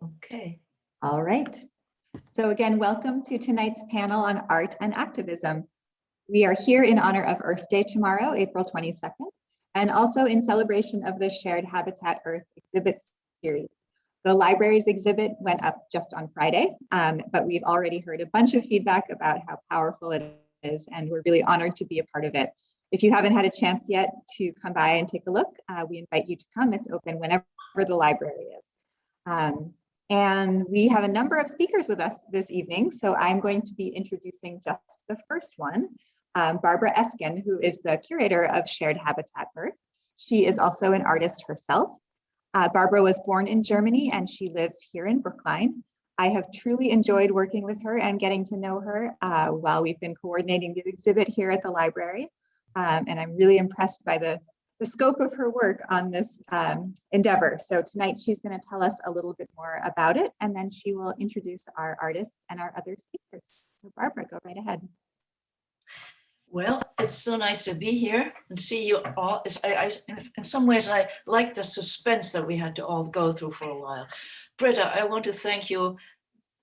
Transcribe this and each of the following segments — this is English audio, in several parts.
Okay. All right. So again, welcome to tonight's panel on art and activism. We are here in honor of Earth Day tomorrow, April 22nd, and also in celebration of the Shared Habitat Earth exhibit series. The library's exhibit went up just on Friday, but we've already heard a bunch of feedback about how powerful it is, and we're really honored to be a part of it. If you haven't had a chance yet to come by and take a look, we invite you to come. It's open whenever the library is. And we have a number of speakers with us this evening, so I'm going to be introducing just the first one, Barbara Eskin, who is the curator of Shared Habitat Earth. She is also an artist herself. Barbara was born in Germany and she lives here in Brookline. I have truly enjoyed working with her and getting to know her while we've been coordinating the exhibit here at the library. And I'm really impressed by the scope of her work on this endeavor. So tonight she's going to tell us a little bit more about it, and then she will introduce our artists and our other speakers. So Barbara, go right ahead. Well, it's so nice to be here and see you all. In some ways, I like the suspense that we had to all go through for a while. Prieta, I want to thank you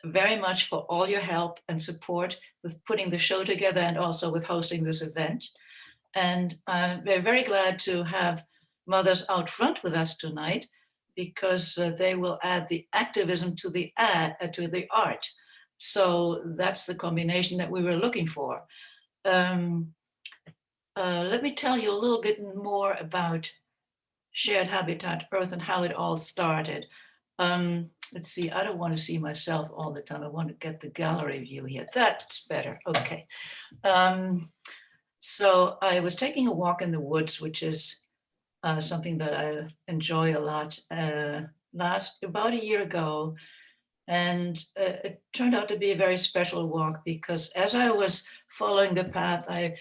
very much for all your help and support with putting the show together and also with hosting this event. And we're very glad to have Mothers Out Front with us tonight, because they will add the activism to the art. So that's the combination that we were looking for. Let me tell you a little bit more about Shared Habitat Earth and how it all started. Let's see, I don't want to see myself all the time. I want to get the gallery view here. That's better, okay. So I was taking a walk in the woods, which is something that I enjoy a lot, about a year ago. And it turned out to be a very special walk, because as I was following the path, I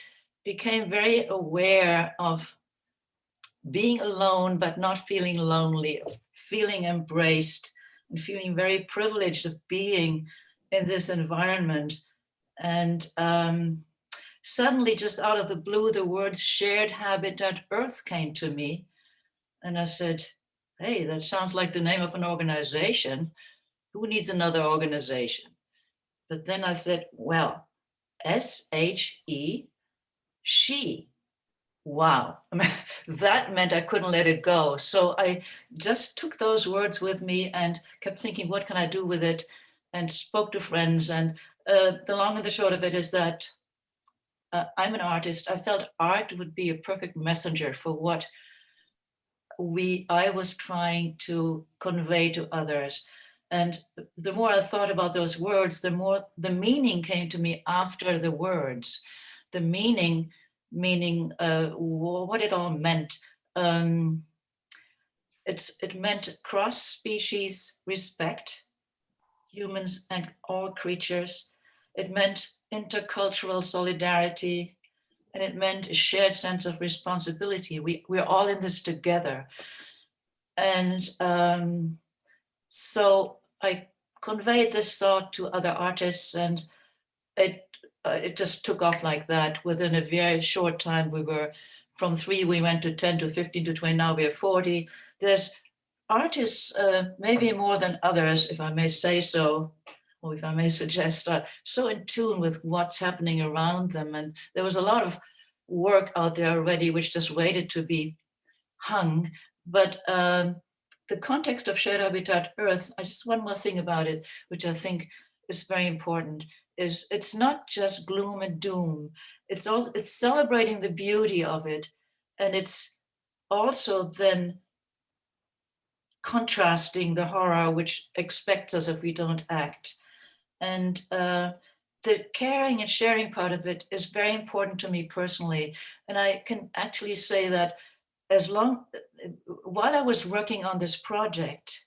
became very aware of being alone, but not feeling lonely, of feeling embraced and feeling very privileged of being in this environment. And suddenly, just out of the blue, the words Shared Habitat Earth came to me. And I said, hey, that sounds like the name of an organization. Who needs another organization? But then I said, well, S-H-E, she. Wow, that meant I couldn't let it go. So I just took those words with me and kept thinking, what can I do with it? And spoke to friends. And the long and the short of it is that I'm an artist. I felt art would be a perfect messenger for what I was trying to convey to others. And the more I thought about those words, the more the meaning came to me after the words. The meaning what it all meant. It meant cross-species respect, humans and all creatures. It meant intercultural solidarity, and it meant a shared sense of responsibility. We're all in this together. And so I conveyed this thought to other artists, and it just took off like that. Within a very short time, we were from 3, we went to 10 to 15 to 20, now we're 40. There's artists, maybe more than others, if I may say so, or if I may suggest, are so in tune with what's happening around them. And there was a lot of work out there already, which just waited to be hung. But the context of Shared Habitat Earth, just one more thing about it, which I think is very important, is it's not just gloom and doom. It's celebrating the beauty of it. And it's also then contrasting the horror which expects us if we don't act. And the caring and sharing part of it is very important to me personally. And I can actually say that while I was working on this project,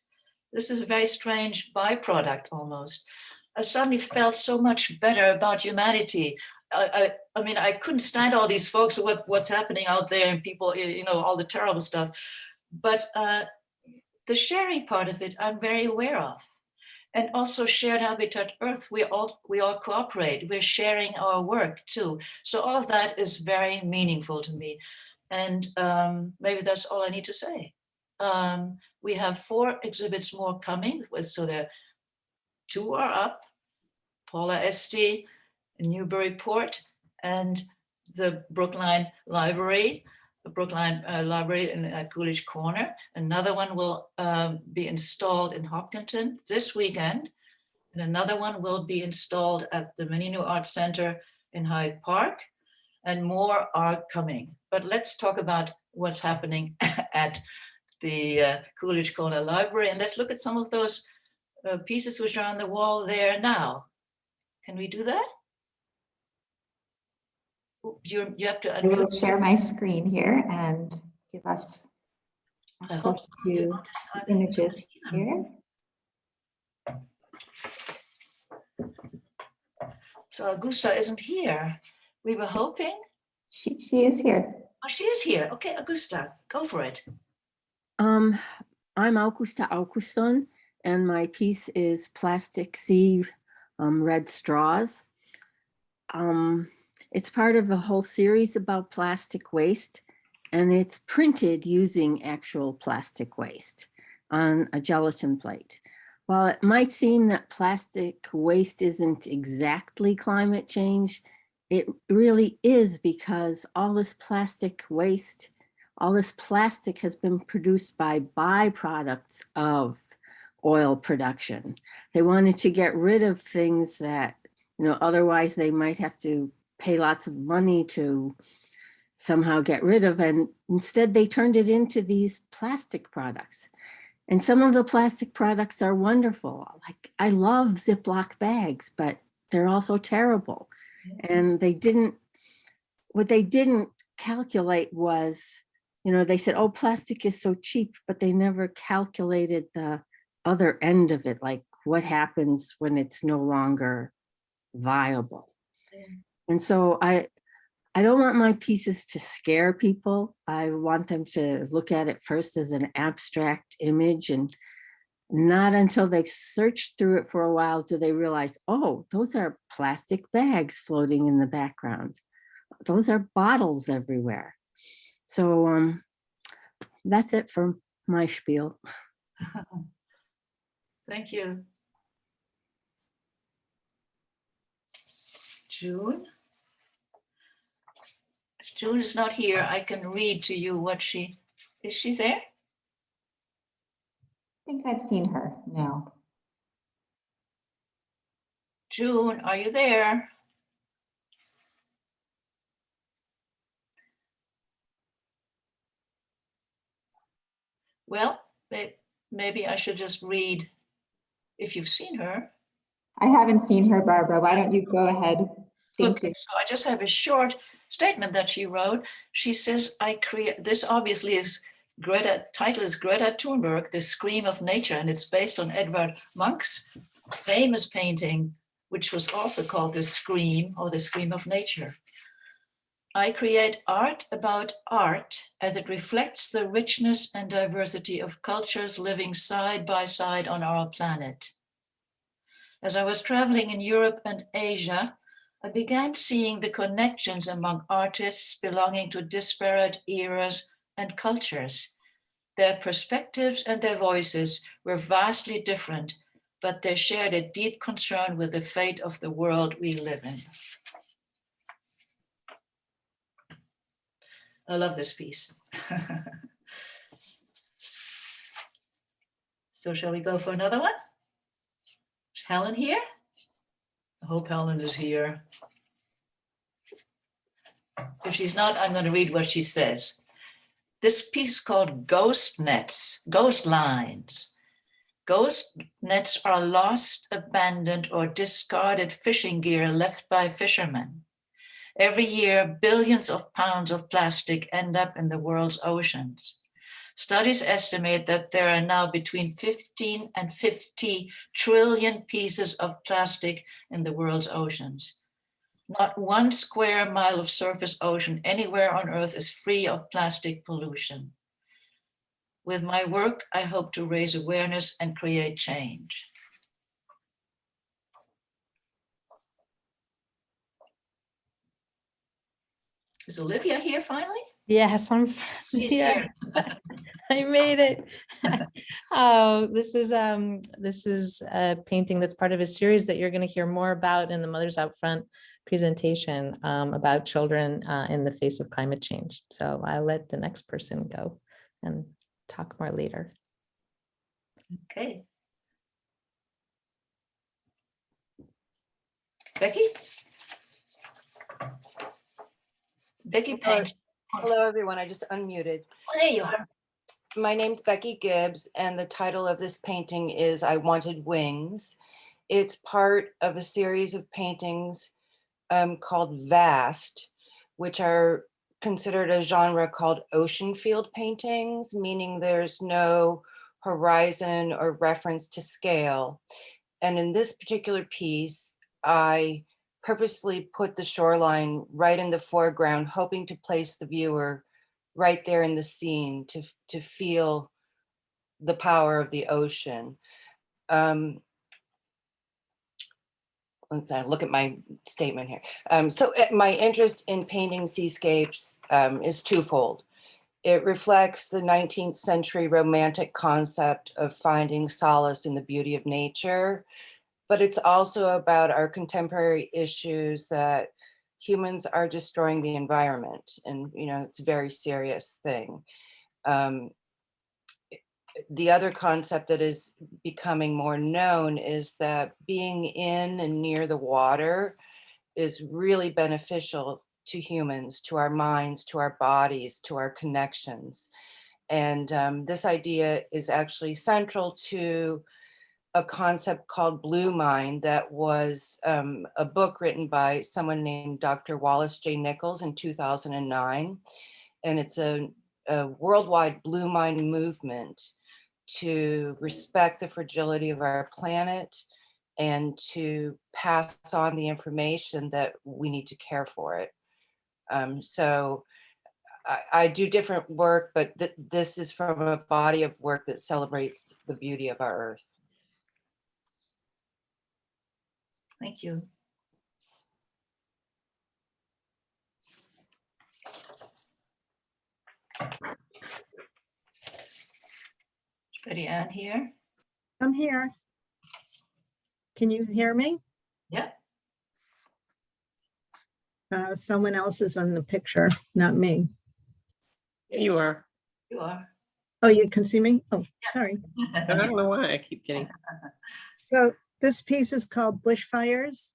this is a very strange byproduct almost, I suddenly felt so much better about humanity. I mean, I couldn't stand all these folks, what's happening out there, and people, all the terrible stuff. But the sharing part of it, I'm very aware of. And also Shared Habitat Earth, we all cooperate. We're sharing our work too. So all of that is very meaningful to me. And maybe that's all I need to say. We have 4 exhibits more coming, so there 2 are up, Paula Estee, Newburyport, and the Brookline Library, at Coolidge Corner. Another one will be installed in Hopkinton this weekend, and another one will be installed at the Menino Art Center in Hyde Park, and more are coming. But let's talk about what's happening at the Coolidge Corner Library, and let's look at some of those pieces which are on the wall there now. Can we do that? You have to I will unmute. share my screen here and give us access to the images here. So Augusta isn't here. We were hoping. She is here. Oh, she is here. Okay, Augusta, go for it. I'm Augusta Auguston, and my piece is Plastic Sea Red Straws. It's part of a whole series about plastic waste, and it's printed using actual plastic waste on a gelatin plate. While it might seem that plastic waste isn't exactly climate change, it really is, because all this plastic waste, all this plastic has been produced by byproducts of oil production. They wanted to get rid of things that, otherwise they might have to pay lots of money to somehow get rid of. And instead they turned it into these plastic products. And some of the plastic products are wonderful. Like, I love Ziploc bags, but they're also terrible. And what they didn't calculate was, they said, oh, plastic is so cheap, but they never calculated the other end of it, like what happens when it's no longer viable. Yeah. And so I don't want my pieces to scare people. I want them to look at it first as an abstract image, and not until they've searched through it for a while do they realize, oh, those are plastic bags floating in the background. Those are bottles everywhere. So that's it for my spiel. Thank you. June? If June is not here, I can read to you what is she there? I think I've seen her now. June, are you there? Well, maybe I should just read if you've seen her. I haven't seen her, Barbara. Why don't you go ahead? Thank you. So I just have a short statement that she wrote. She says, this obviously is title is Greta Thunberg, The Scream of Nature, and it's based on Edvard Munch's famous painting, which was also called The Scream, or The Scream of Nature. I create art about art as it reflects the richness and diversity of cultures living side by side on our planet. As I was traveling in Europe and Asia, I began seeing the connections among artists belonging to disparate eras and cultures. Their perspectives and their voices were vastly different, but they shared a deep concern with the fate of the world we live in. I love this piece. So shall we go for another one? Is Helen here? I hope Helen is here. If she's not, I'm going to read what she says. This piece called Ghost Nets, Ghost Lines. Ghost nets are lost, abandoned, or discarded fishing gear left by fishermen. Every year, billions of pounds of plastic end up in the world's oceans. Studies estimate that there are now between 15 and 50 trillion pieces of plastic in the world's oceans. Not 1 square mile of surface ocean anywhere on Earth is free of plastic pollution. With my work, I hope to raise awareness and create change. Is Olivia here finally? Yes, I'm She's here. here. I made it. Oh, this is a painting that's part of a series that you're going to hear more about in the Mothers Out Front presentation about children in the face of climate change. So I'll let the next person go and talk more later. Okay. Becky? Becky Paint. Hello, everyone. I just unmuted. Oh, there you are. My name's Becky Gibbs, and the title of this painting is I Wanted Wings. It's part of a series of paintings called Vast, which are considered a genre called ocean field paintings, meaning there's no horizon or reference to scale. And in this particular piece, I purposely put the shoreline right in the foreground, hoping to place the viewer right there in the scene to feel the power of the ocean. Let's look at my statement here. So my interest in painting seascapes is twofold. It reflects the 19th century romantic concept of finding solace in the beauty of nature, but it's also about our contemporary issues that humans are destroying the environment. And, you know, it's a very serious thing. The other concept that is becoming more known is that being in and near the water is really beneficial to humans, to our minds, to our bodies, to our connections. And this idea is actually central to a concept called Blue Mind that was a book written by someone named Dr. Wallace J. Nichols in 2009. And it's a worldwide Blue Mind movement to respect the fragility of our planet and to pass on the information that we need to care for it. So I do different work, but this is from a body of work that celebrates the beauty of our earth. Thank you. Betty Ann here. I'm here. Can you hear me? Yeah. Someone else is in the picture, not me. Yeah, you are. You are. Oh, you can see me? Oh, sorry. I don't know why I keep getting. So this piece is called Bushfires.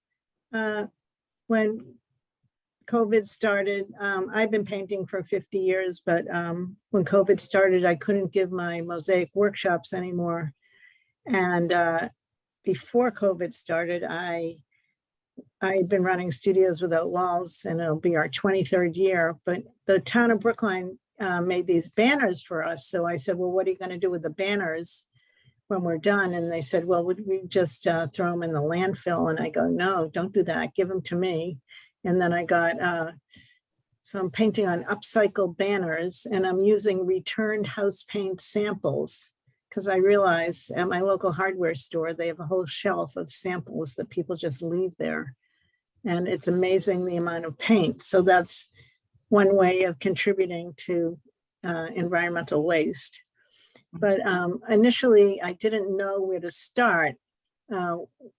When COVID started, I've been painting for 50 years, but when COVID started, I couldn't give my mosaic workshops anymore. And before COVID started, I had been running Studios Without Walls, and it'll be our 23rd year, but the town of Brookline made these banners for us. So I said, well, what are you going to do with the banners when we're done? And they said, well, would we just throw them in the landfill? And I go, no, don't do that. Give them to me. And then I got, so I'm painting on upcycled banners, and I'm using returned house paint samples, because I realize at my local hardware store, they have a whole shelf of samples that people just leave there. And it's amazing the amount of paint. So that's one way of contributing to environmental waste. But initially, I didn't know where to start,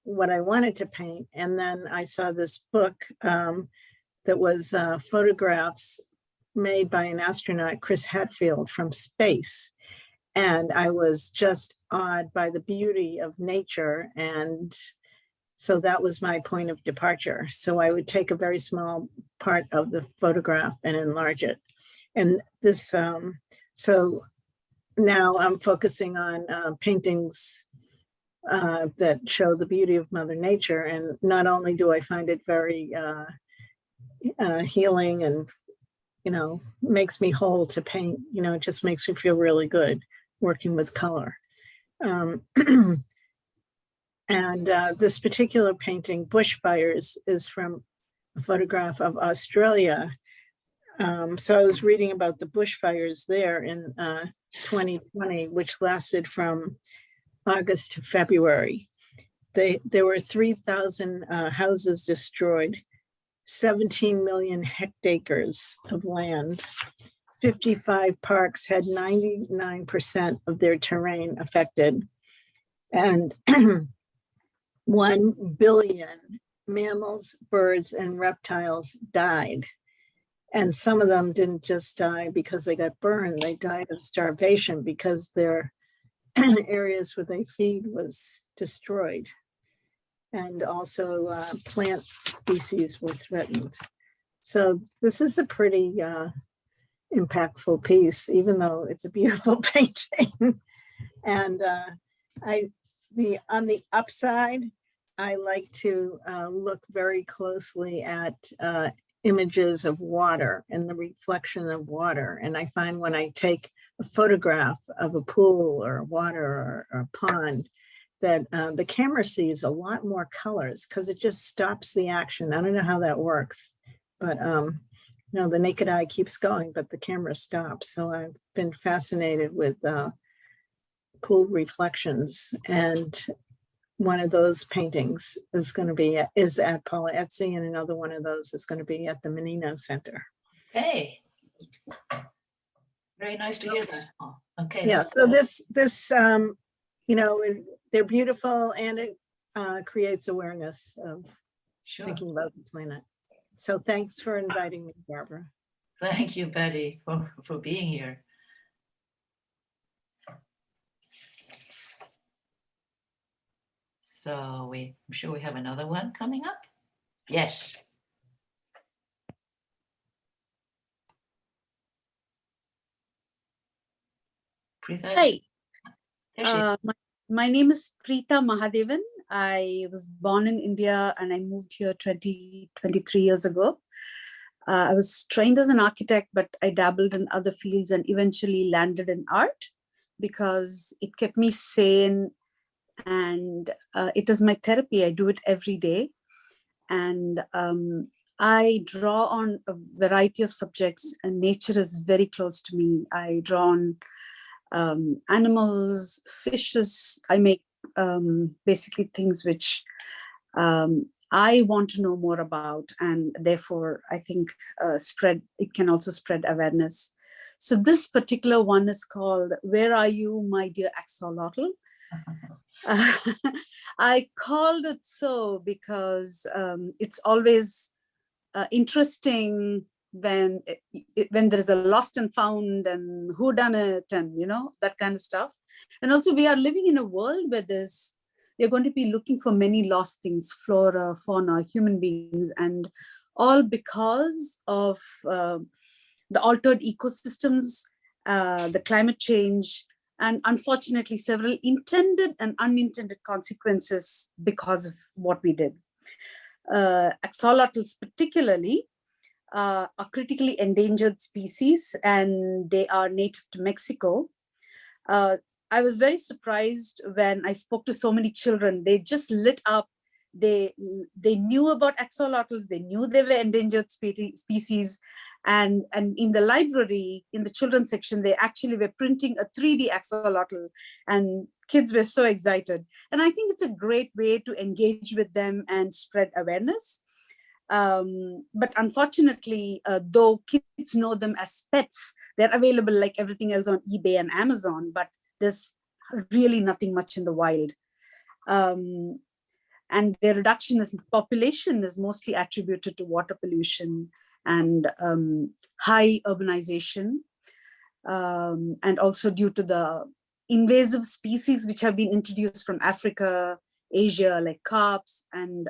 what I wanted to paint. And then I saw this book that was photographs made by an astronaut, Chris Hadfield, from space. And I was just awed by the beauty of nature. And so that was my point of departure. So I would take a very small part of the photograph and enlarge it. And this, so now I'm focusing on paintings that show the beauty of Mother Nature. And not only do I find it very healing and, you know, makes me whole to paint, you know, it just makes me feel really good working with color. And this particular painting, Bushfires, is from a photograph of Australia. So I was reading about the bushfires there in 2020, which lasted from August to February. There were 3,000 houses destroyed, 17 million hectares of land. 55 parks had 99% of their terrain affected. And 1 billion mammals, birds, and reptiles died. And some of them didn't just die because they got burned, they died of starvation because their areas where they feed was destroyed. And also plant species were threatened. So this is a pretty impactful piece, even though it's a beautiful painting. And on the upside, I like to look very closely at images of water and the reflection of water. And I find when I take a photograph of a pool or water or a pond, that the camera sees a lot more colors because it just stops the action. I don't know how that works, but you know, the naked eye keeps going, but the camera stops. So I've been fascinated with cool reflections, and one of those paintings is going to be at Paula Etsy, and another one of those is going to be at the Menino Center. Hey, very nice to hear that. Oh, okay. Yeah, that's so good. this you know, they're beautiful, and it creates awareness of Sure. thinking about the planet. So thanks for inviting me, Barbara. Thank you, Betty, for being here. So I'm sure we have another one coming up. Yes. Prieta, Hi, there she is. my name is Prieta Mahadevan. I was born in India and I moved here 23 years ago. I was trained as an architect, but I dabbled in other fields and eventually landed in art because it kept me sane, and it is my therapy. I do it every day. And I draw on a variety of subjects, and nature is very close to me. I draw on animals, fishes. I make basically things which I want to know more about, and therefore I think it can also spread awareness. So this particular one is called "Where Are You, My Dear Axolotl?" I called it so because it's always interesting when there is a lost and found and who done it, and you know, that kind of stuff. And also we are living in a world where we're going to be looking for many lost things, flora, fauna, human beings, and all because of the altered ecosystems, the climate change, and unfortunately several intended and unintended consequences because of what we did. Axolotls particularly are critically endangered species, and they are native to Mexico. I was very surprised when I spoke to so many children. They just lit up. They knew about axolotls. They knew they were endangered species. And in the library, in the children's section, they actually were printing a 3D axolotl, and kids were so excited. And I think it's a great way to engage with them and spread awareness. But unfortunately, though kids know them as pets, they're available like everything else on eBay and Amazon, but there's really nothing much in the wild. And their reduction in population is mostly attributed to water pollution and high urbanization, and also due to the invasive species which have been introduced from Africa, Asia, like carps and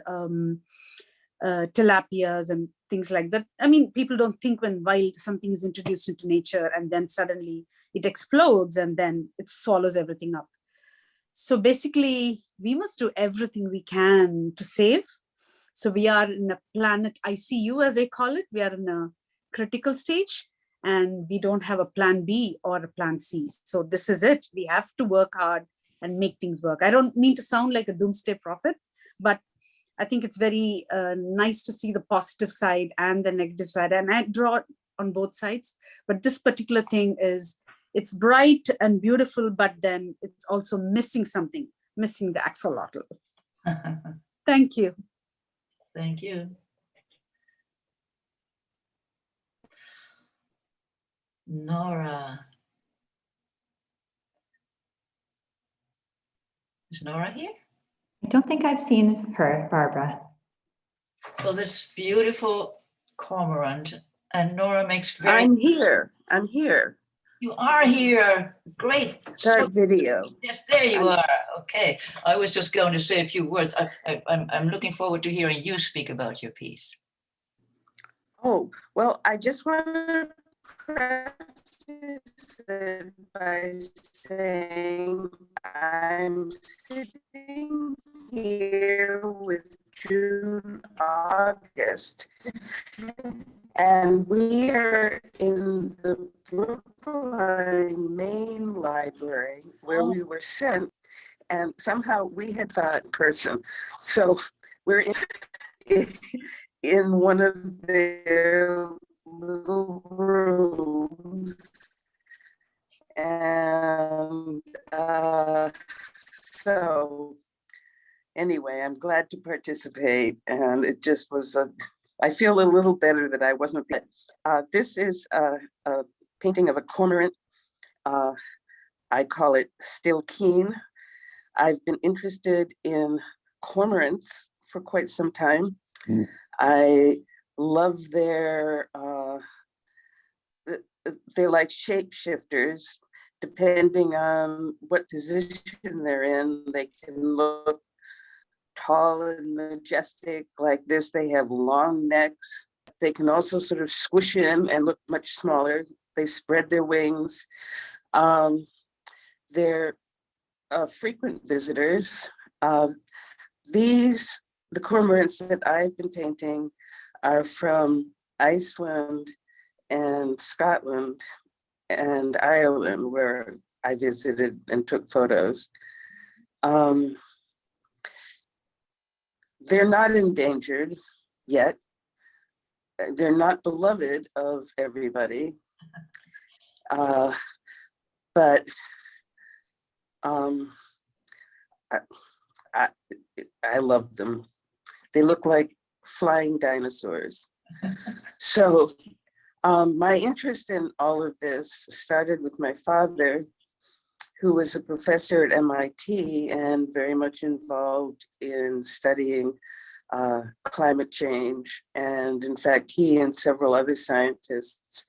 tilapias and things like that. I mean, people don't think when something is introduced into nature and then suddenly it explodes and then it swallows everything up. So basically, we must do everything we can to save. So we are in a planet ICU, as they call it. We are in a critical stage, and we don't have a plan B or a plan C. So this is it. We have to work hard and make things work. I don't mean to sound like a doomsday prophet, but I think it's very nice to see the positive side and the negative side. And I draw on both sides. But this particular thing it's bright and beautiful, but then it's also missing something, missing the axolotl. Thank you. Thank you. Nora. Is Nora here? I don't think I've seen her, Barbara. Well, this beautiful cormorant, and Nora makes very. I'm here. I'm here. You are here. Great. Start video. Yes, there you I'm- are. Okay. I was just going to say a few words. I'm looking forward to hearing you speak about your piece. Oh, well, I just want to preface it by saying I'm sitting here with June, August, and we are in the Brookline main library where we were sent, and somehow we had thought person. So we're in one of their little rooms, and so anyway, I'm glad to participate, and it just was I feel a little better that I wasn't. This is a painting of a cormorant. I call it Still Keen. I've been interested in cormorants for quite some time. I love they're like shapeshifters. Depending on what position they're in, they can look tall and majestic like this. They have long necks. They can also sort of squish in and look much smaller. They spread their wings. They're frequent visitors. The cormorants that I've been painting are from Iceland and Scotland and Ireland, where I visited and took photos. They're not endangered yet. They're not beloved of everybody, but I love them. They look like flying dinosaurs. So my interest in all of this started with my father, who was a professor at MIT and very much involved in studying climate change. And in fact, he and several other scientists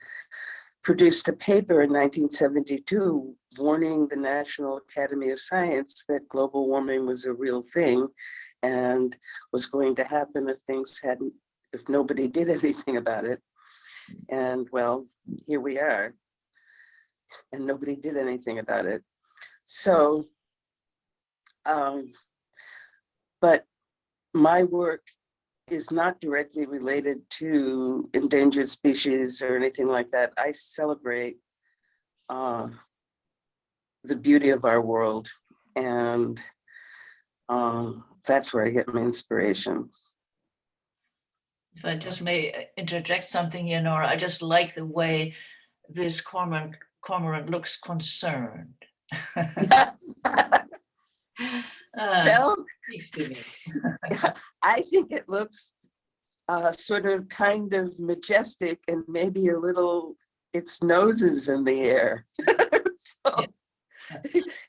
produced a paper in 1972 warning the National Academy of Science that global warming was a real thing and was going to happen if nobody did anything about it. And well, here we are, and nobody did anything about it. So, but my work is not directly related to endangered species or anything like that. I celebrate the beauty of our world, and that's where I get my inspiration. If I just may interject something here, Nora, I just like the way this cormorant looks concerned. Well, Speaks to me. I think it looks sort of kind of majestic and maybe a little, its nose is in the air. So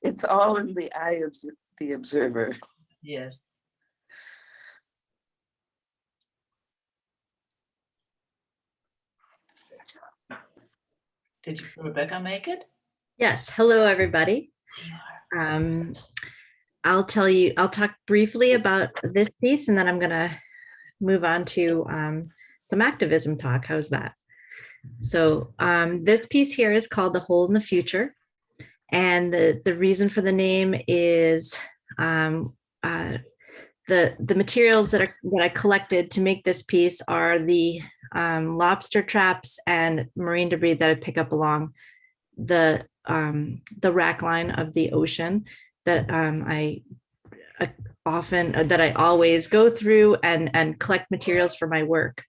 it's all in the eye of the observer. Yes. Did Rebecca make it? Yes. Hello, everybody. I'll talk briefly about this piece, and then I'm going to move on to some activism talk. How's that? So this piece here is called The Hole in the Future. And the reason for the name is the materials that I collected to make this piece are the lobster traps and marine debris that I pick up along the rack line of the ocean that I always go through and collect materials for my work.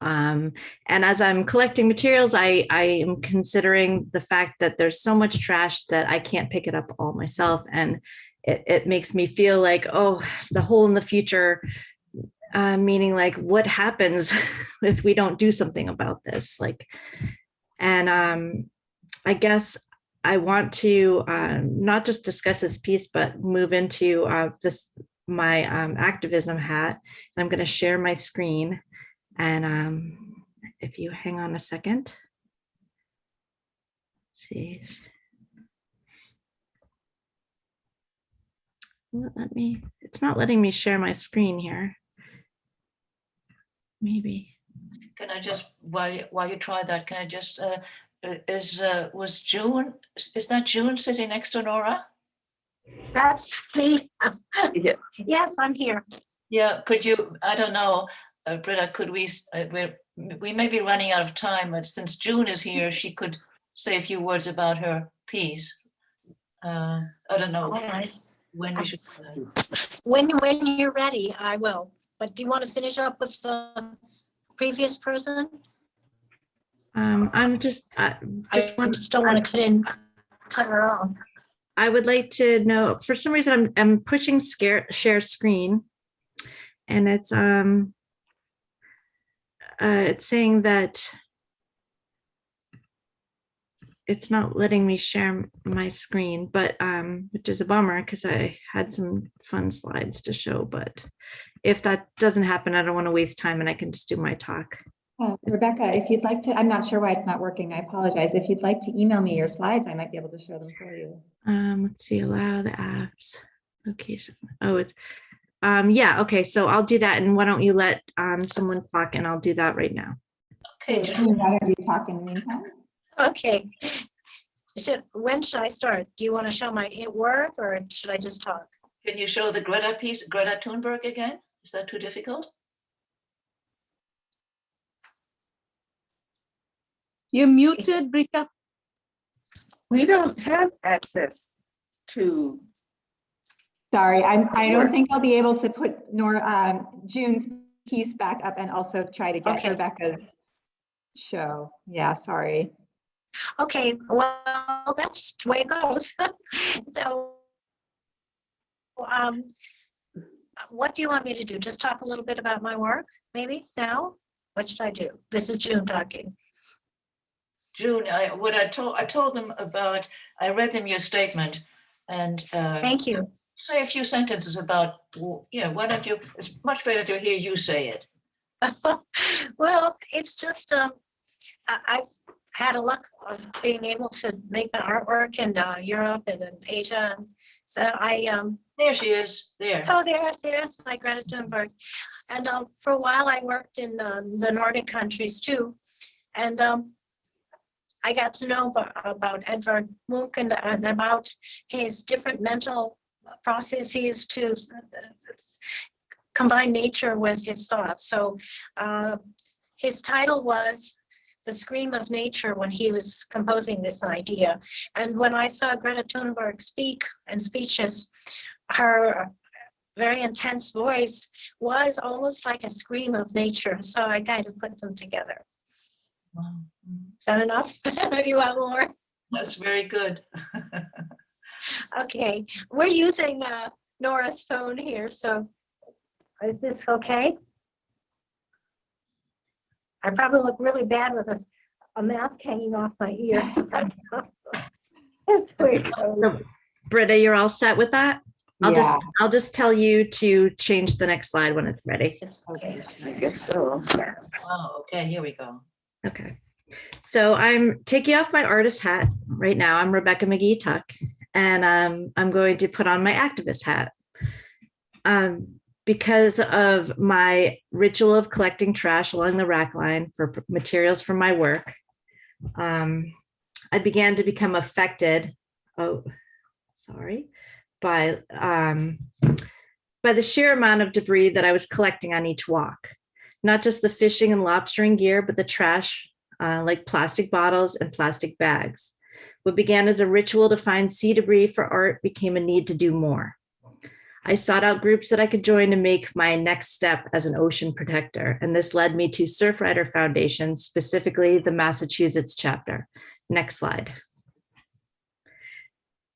And as I'm collecting materials, I am considering the fact that there's so much trash that I can't pick it up all myself. And it makes me feel like, oh, the hole in the future, meaning like what happens if we don't do something about this? Like And I guess I want to not just discuss this piece, but move into my activism hat. And I'm going to share my screen. And if you hang on a second. Let's see. It's not letting me share my screen here. Maybe. Can I just, while you try that, can I just, was June, is that June sitting next to Nora? That's me. Yeah. Yes, I'm here. Yeah, could you, I don't know, Britta, could we may be running out of time, but since June is here, she could say a few words about her piece. I don't know All right. when we should. When you're ready, I will. But do you want to finish up with the previous person? I'm just I just want to cut her off. I would like to know, for some reason, I'm pushing share screen, and it's saying that it's not letting me share my screen, but which is a bummer because I had some fun slides to show. But if that doesn't happen, I don't want to waste time, and I can just do my talk. Rebecca, if you'd like to, I'm not sure why it's not working. I apologize. If you'd like to email me your slides, I might be able to show them for you. Let's see, allow the apps location. Oh, it's yeah, okay, so I'll do that. And why don't you let someone talk, and I'll do that right now. Okay. Why don't you talk in the meantime? Okay. When should I start? Do you want to show my work, or should I just talk? Can you show the Greta piece, Greta Thunberg again? Is that too difficult? You're muted, Brieta. We don't have access to. Sorry, I don't think I'll be able to put June's piece back up and also try to get Rebecca's show. Yeah, sorry. Okay, well, that's the way it goes. So, what do you want me to do? Just talk a little bit about my work, maybe now? What should I do? This is June talking. June, I told them about, I read them your statement, and Thank you. say a few sentences about, why don't you, it's much better to hear you say it. Well, it's just, I've had a luck of being able to make my artwork in Europe and in Asia. And so There she is, there. oh, there's my Greta Thunberg. And for a while I worked in the Nordic countries too. And I got to know about Edvard Munch and about his different mental processes to combine nature with his thoughts. So his title was The Scream of Nature when he was composing this idea. And when I saw Greta Thunberg speak and speeches, her very intense voice was almost like a scream of nature. So I kind of put them together. Wow. Is that enough? Maybe you want more? That's very good. Okay, we're using Nora's phone here, so is this okay? I probably look really bad with a mask hanging off my ear. That's weird. So, Britta, you're all set with that? I'll just tell you to change the next slide when it's ready. Okay. I guess so. Oh, okay, here we go. Okay. So I'm taking off my artist hat right now. I'm Rebecca McGee Tuck, and I'm going to put on my activist hat. Because of my ritual of collecting trash along the rack line for materials for my work, I began to become affected. By the sheer amount of debris that I was collecting on each walk. Not just the fishing and lobstering gear, but the trash like plastic bottles and plastic bags. What began as a ritual to find sea debris for art became a need to do more. I sought out groups that I could join to make my next step as an ocean protector, and this led me to Surfrider Foundation, specifically the Massachusetts chapter. Next slide.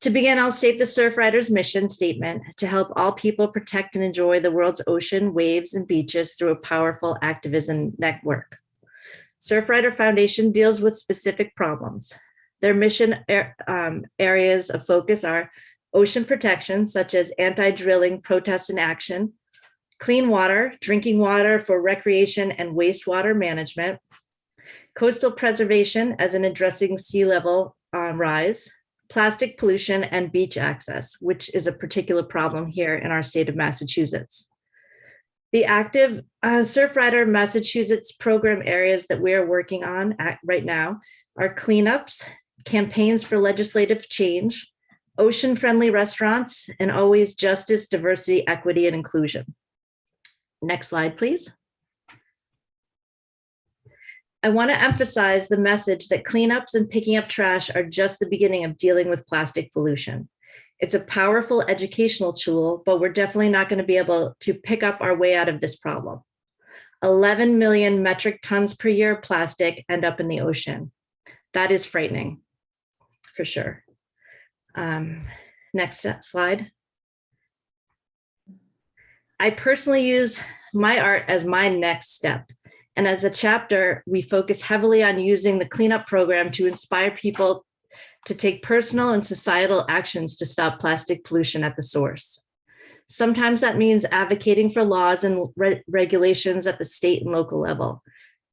To begin, I'll state the Surfrider's mission statement: to help all people protect and enjoy the world's ocean, waves, and beaches through a powerful activism network. Surfrider Foundation deals with specific problems. Their mission areas of focus are ocean protection, such as anti-drilling protests and action, clean water, drinking water for recreation and wastewater management, coastal preservation as in addressing sea level rise, plastic pollution, and beach access, which is a particular problem here in our state of Massachusetts. The active Surfrider Massachusetts program areas that we are working on right now are cleanups, campaigns for legislative change, ocean-friendly restaurants, and always justice, diversity, equity, and inclusion. Next slide, please. I want to emphasize the message that cleanups and picking up trash are just the beginning of dealing with plastic pollution. It's a powerful educational tool, but we're definitely not going to be able to pick up our way out of this problem. 11 million metric tons per year of plastic end up in the ocean. That is frightening, for sure. Next slide. I personally use my art as my next step. And as a chapter, we focus heavily on using the cleanup program to inspire people to take personal and societal actions to stop plastic pollution at the source. Sometimes that means advocating for laws and regulations at the state and local level.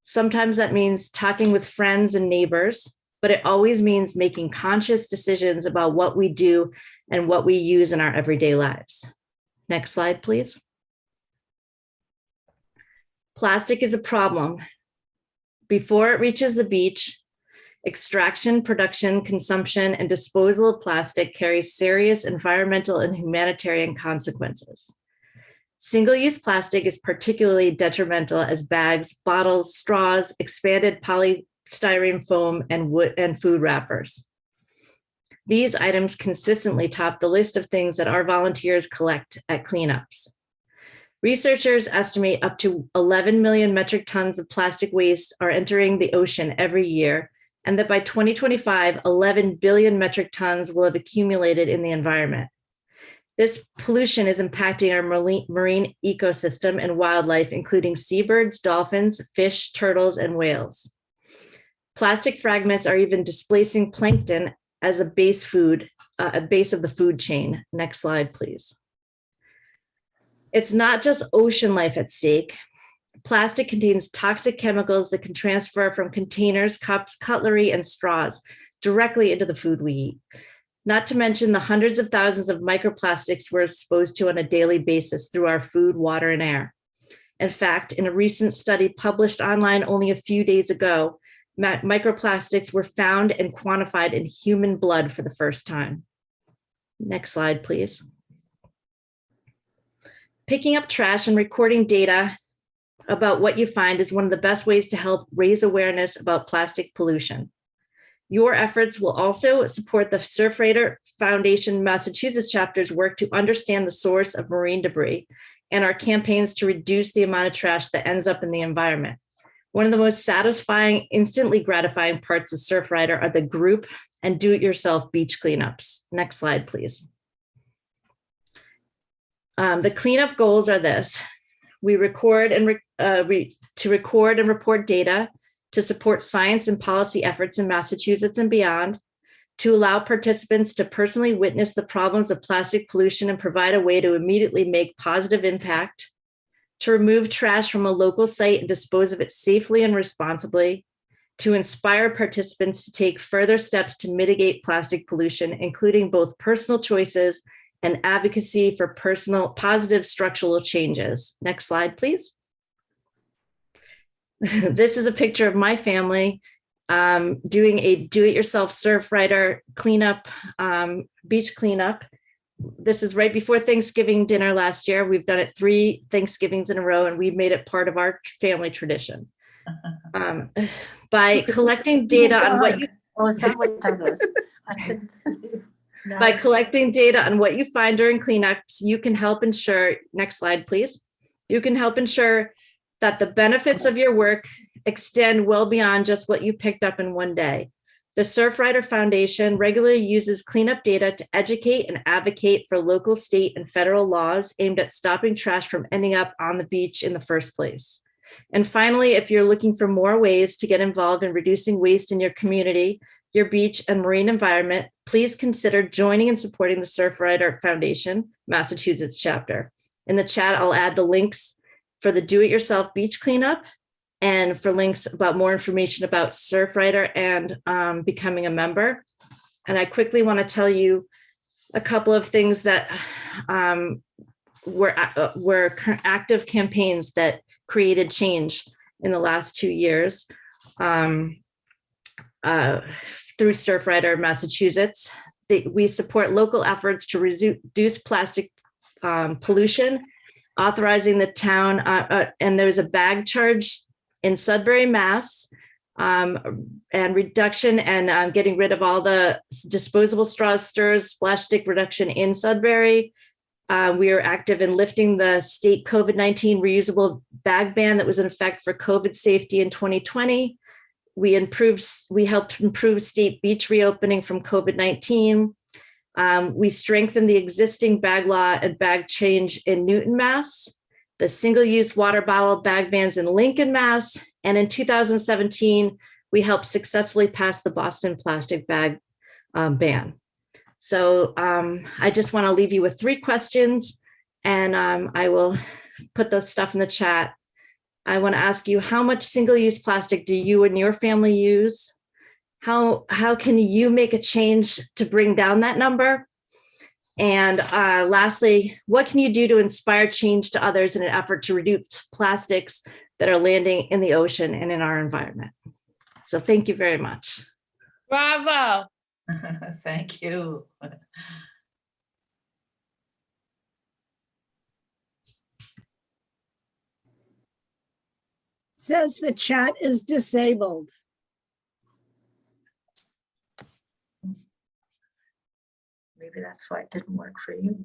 Sometimes that means talking with friends and neighbors, but it always means making conscious decisions about what we do and what we use in our everyday lives. Next slide, please. Plastic is a problem. Before it reaches the beach, extraction, production, consumption, and disposal of plastic carries serious environmental and humanitarian consequences. Single-use plastic is particularly detrimental as bags, bottles, straws, expanded polystyrene foam, and wood and food wrappers. These items consistently top the list of things that our volunteers collect at cleanups. Researchers estimate up to 11 million metric tons of plastic waste are entering the ocean every year, and that by 2025, 11 billion metric tons will have accumulated in the environment. This pollution is impacting our marine ecosystem and wildlife, including seabirds, dolphins, fish, turtles, and whales. Plastic fragments are even displacing plankton as a base of the food chain. Next slide, please. It's not just ocean life at stake. Plastic contains toxic chemicals that can transfer from containers, cups, cutlery, and straws directly into the food we eat. Not to mention the hundreds of thousands of microplastics we're exposed to on a daily basis through our food, water, and air. In fact, in a recent study published online only a few days ago, microplastics were found and quantified in human blood for the first time. Next slide, please. Picking up trash and recording data about what you find is one of the best ways to help raise awareness about plastic pollution. Your efforts will also support the Surfrider Foundation Massachusetts chapter's work to understand the source of marine debris and our campaigns to reduce the amount of trash that ends up in the environment. One of the most satisfying, instantly gratifying parts of Surfrider are the group and do-it-yourself beach cleanups. Next slide, please. The cleanup goals are this. We record and record and report data to support science and policy efforts in Massachusetts and beyond, to allow participants to personally witness the problems of plastic pollution and provide a way to immediately make positive impact, to remove trash from a local site and dispose of it safely and responsibly, to inspire participants to take further steps to mitigate plastic pollution, including both personal choices and advocacy for personal positive structural changes. Next slide, please. This is a picture of my family doing a do-it-yourself Surfrider cleanup, beach cleanup. This is right before Thanksgiving dinner last year. We've done it 3 Thanksgivings in a row, and we've made it part of our family tradition. By collecting data on what you... Oh, is that what that was? I couldn't see. By collecting data on what you find during cleanups, you can help ensure, next slide, please. You can help ensure that the benefits of your work extend well beyond just what you picked up in one day. The Surfrider Foundation regularly uses cleanup data to educate and advocate for local, state, and federal laws aimed at stopping trash from ending up on the beach in the first place. And finally, if you're looking for more ways to get involved in reducing waste in your community, your beach and marine environment, please consider joining and supporting the Surfrider Foundation Massachusetts chapter. In the chat, I'll add the links for the do-it-yourself beach cleanup and for links about more information about Surfrider and becoming a member. And I quickly want to tell you a couple of things that were active campaigns that created change in the last 2 years through Surfrider Massachusetts. We support local efforts to reduce plastic pollution, authorizing the town, and there's a bag charge in Sudbury, Mass, and reduction and getting rid of all the disposable straws, stirrers, splash stick reduction in Sudbury. We are active in lifting the state COVID-19 reusable bag ban that was in effect for COVID safety in 2020. We helped improve state beach reopening from COVID-19. We strengthened the existing bag law and bag change in Newton, Mass, the single-use water bottle bag bans in Lincoln, Mass, and in 2017, we helped successfully pass the Boston plastic bag ban. So I just want to leave you with 3 questions, and I will put the stuff in the chat. I want to ask you, how much single-use plastic do you and your family use? How can you make a change to bring down that number? And lastly, what can you do to inspire change to others in an effort to reduce plastics that are landing in the ocean and in our environment? So thank you very much. Bravo. Thank you. Says the chat is disabled. Maybe that's why it didn't work for you.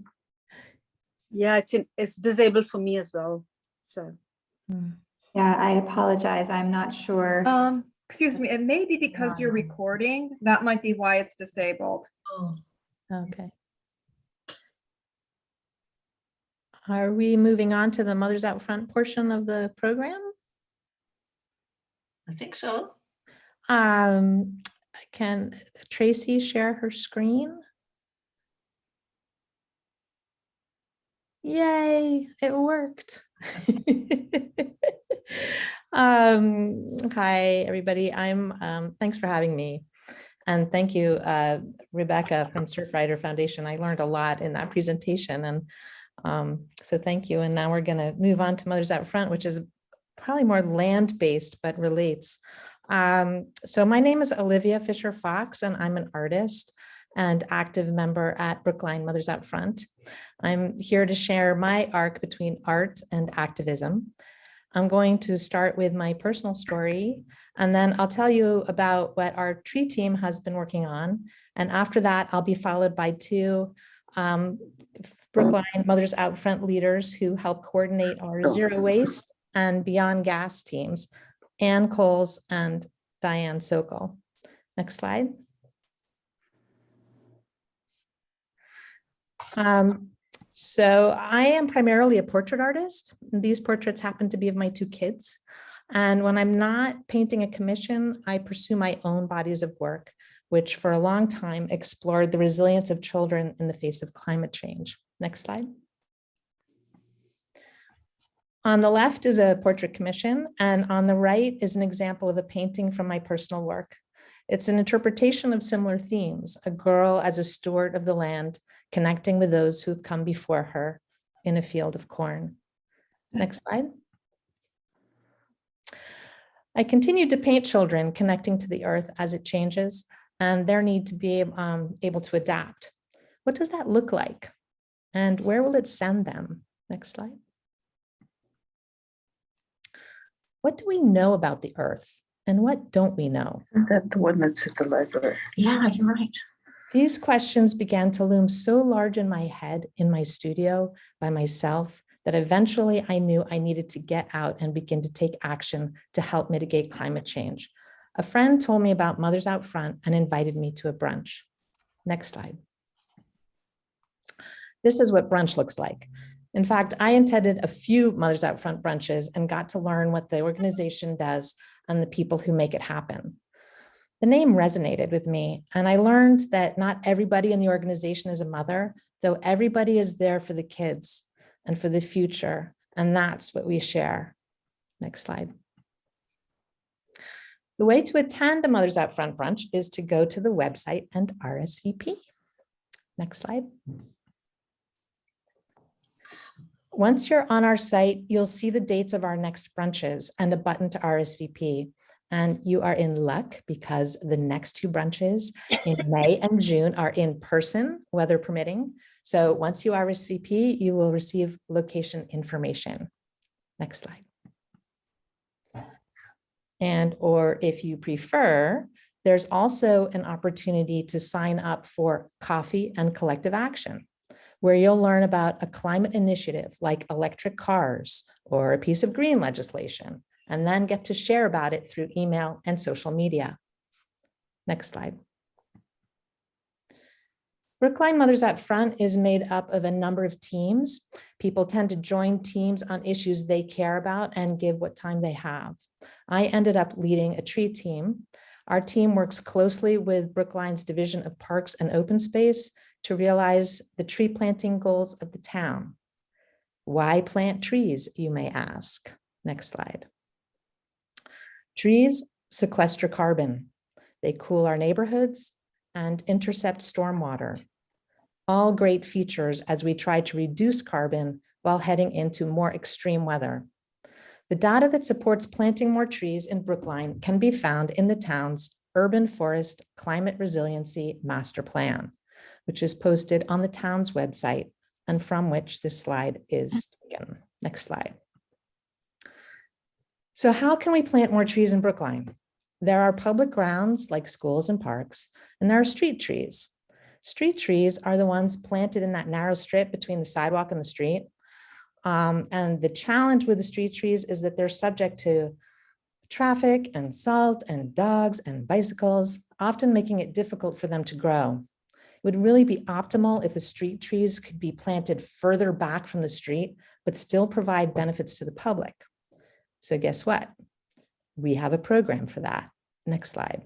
Yeah, it's disabled for me as well. So. Yeah, I apologize. I'm not sure. Excuse me, it may be because you're recording. That might be why it's disabled. Oh, Okay. Are we moving on to the Mothers Out Front portion of the program? I think so. Can Tracy share her screen? Yay, it worked. Hi, everybody. Thanks for having me. And thank you, Rebecca from Surfrider Foundation. I learned a lot in that presentation. And so thank you. And now we're going to move on to Mothers Out Front, which is probably more land-based, but relates. So my name is Olivia Fisher Fox, and I'm an artist and active member at Brookline Mothers Out Front. I'm here to share my arc between art and activism. I'm going to start with my personal story, and then I'll tell you about what our tree team has been working on. And after that, I'll be followed by 2 Brookline Mothers Out Front leaders who help coordinate our zero waste and beyond gas teams, Ann Coles and Diane Sokol. Next slide. So I am primarily a portrait artist. These portraits happen to be of my 2 kids. And when I'm not painting a commission, I pursue my own bodies of work, which for a long time explored the resilience of children in the face of climate change. Next slide. On the left is a portrait commission, and on the right is an example of a painting from my personal work. It's an interpretation of similar themes, a girl as a steward of the land, connecting with those who've come before her in a field of corn. Next slide. I continued to paint children connecting to the earth as it changes and their need to be able to adapt. What does that look like? And where will it send them? Next slide. What do we know about the earth and what don't we know? Isn't that the one that's at the library? Yeah, you're right. These questions began to loom so large in my head, in my studio, by myself, that eventually I knew I needed to get out and begin to take action to help mitigate climate change. A friend told me about Mothers Out Front and invited me to a brunch. Next slide. This is what brunch looks like. In fact, I attended a few Mothers Out Front brunches and got to learn what the organization does and the people who make it happen. The name resonated with me, and I learned that not everybody in the organization is a mother, though everybody is there for the kids and for the future, and that's what we share. Next slide. The way to attend a Mothers Out Front brunch is to go to the website and RSVP. Next slide. Once you're on our site, you'll see the dates of our next brunches and a button to RSVP. And you are in luck because the next two brunches in May and June are in person, weather permitting. So once you RSVP, you will receive location information. Next slide. And, or if you prefer, there's also an opportunity to sign up for coffee and collective action, where you'll learn about a climate initiative like electric cars or a piece of green legislation, and then get to share about it through email and social media. Next slide. Brookline Mothers Out Front is made up of a number of teams. People tend to join teams on issues they care about and give what time they have. I ended up leading a tree team. Our team works closely with Brookline's Division of Parks and Open Space to realize the tree planting goals of the town. Why plant trees, you may ask. Next slide. Trees sequester carbon. They cool our neighborhoods and intercept stormwater. All great features as we try to reduce carbon while heading into more extreme weather. The data that supports planting more trees in Brookline can be found in the town's Urban Forest Climate Resiliency Master Plan, which is posted on the town's website and from which this slide is taken. Next slide. So how can we plant more trees in Brookline? There are public grounds like schools and parks, and there are street trees. Street trees are the ones planted in that narrow strip between the sidewalk and the street. And the challenge with the street trees is that they're subject to traffic and salt and dogs and bicycles, often making it difficult for them to grow. It would really be optimal if the street trees could be planted further back from the street, but still provide benefits to the public. So guess what? We have a program for that. Next slide.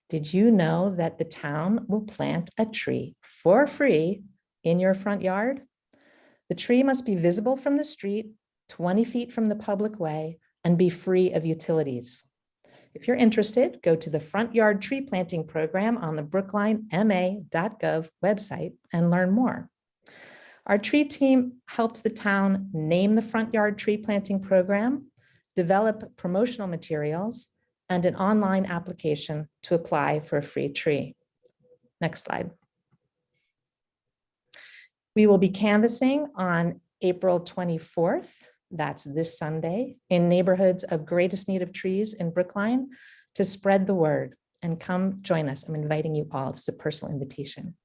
Did you know that the town will plant a tree for free in your front yard? The tree must be visible from the street, 20 feet from the public way, and be free of utilities. If you're interested, go to the Front Yard Tree Planting Program on the brooklinema.gov website and learn more. Our tree team helped the town name the Front Yard Tree Planting Program, develop promotional materials, and an online application to apply for a free tree. Next slide. We will be canvassing on April 24th, that's this Sunday, in neighborhoods of greatest need of trees in Brookline to spread the word, and come join us. I'm inviting you all. It's a personal invitation.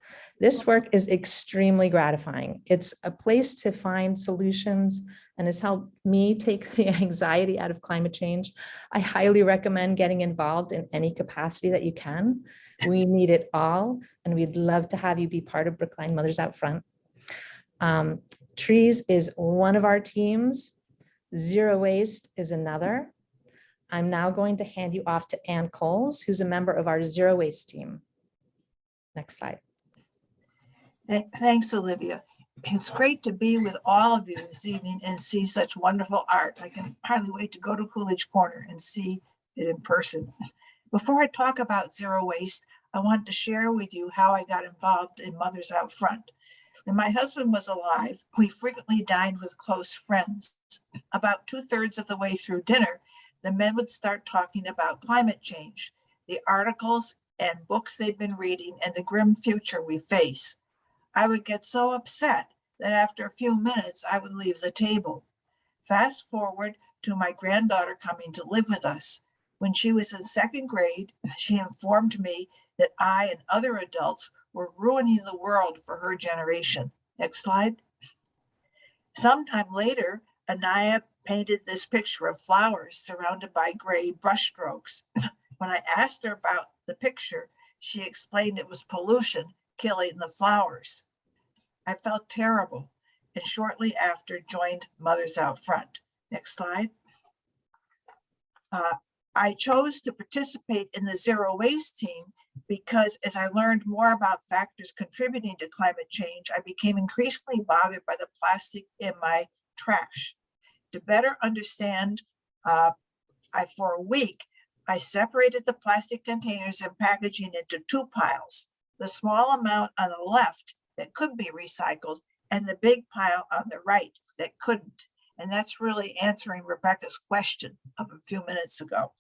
This work is extremely gratifying. It's a place to find solutions and has helped me take the anxiety out of climate change. I highly recommend getting involved in any capacity that you can. We need it all, and we'd love to have you be part of Brookline Mothers Out Front. Trees is one of our teams. Zero waste is another. I'm now going to hand you off to Ann Coles, who's a member of our zero waste team. Next slide. Thanks, Olivia. It's great to be with all of you this evening and see such wonderful art. I can hardly wait to go to Coolidge Corner and see it in person. Before I talk about zero waste, I want to share with you how I got involved in Mothers Out Front. When my husband was alive, we frequently dined with close friends. About 2/3 of the way through dinner, the men would start talking about climate change, the articles and books they'd been reading, and the grim future we face. I would get so upset that after a few minutes, I would leave the table. Fast forward to my granddaughter coming to live with us. When she was in 2nd grade, she informed me that I and other adults were ruining the world for her generation. Next slide. Sometime later, Anaya painted this picture of flowers surrounded by gray brushstrokes. When I asked her about the picture, she explained it was pollution killing the flowers. I felt terrible. and shortly after joined Mothers Out Front. Next slide. I chose to participate in the Zero Waste team because as I learned more about factors contributing to climate change, I became increasingly bothered by the plastic in my trash. To better understand, for a week, I separated the plastic containers and packaging into two piles, the small amount on the left that could be recycled and the big pile on the right that couldn't. And that's really answering Rebecca's question of a few minutes ago.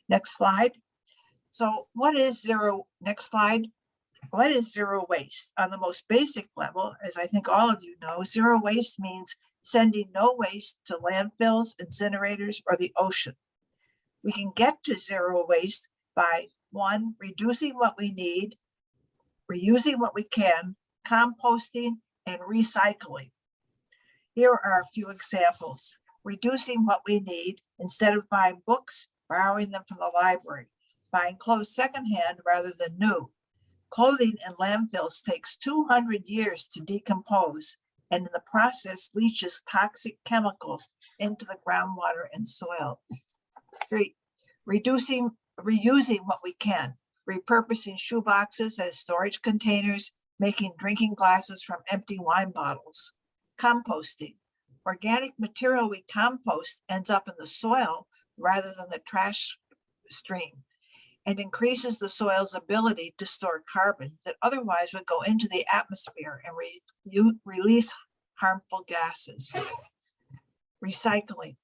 Next slide. So what is zero? Next slide. What is zero waste? On the most basic level, as I think all of you know, zero waste means sending no waste to landfills, incinerators, or the ocean. We can get to zero waste by 1, reducing what we need, reusing what we can, composting, and recycling. Here are a few examples. Reducing what we need, instead of buying books, borrowing them from the library, buying clothes secondhand rather than new. Clothing in landfills takes 200 years to decompose, and in the process leaches toxic chemicals into the groundwater and soil. 3, reusing what we can, repurposing shoe boxes as storage containers, making drinking glasses from empty wine bottles. Composting, organic material we compost ends up in the soil rather than the trash stream and increases the soil's ability to store carbon that otherwise would go into the atmosphere and release harmful gases. Recycling,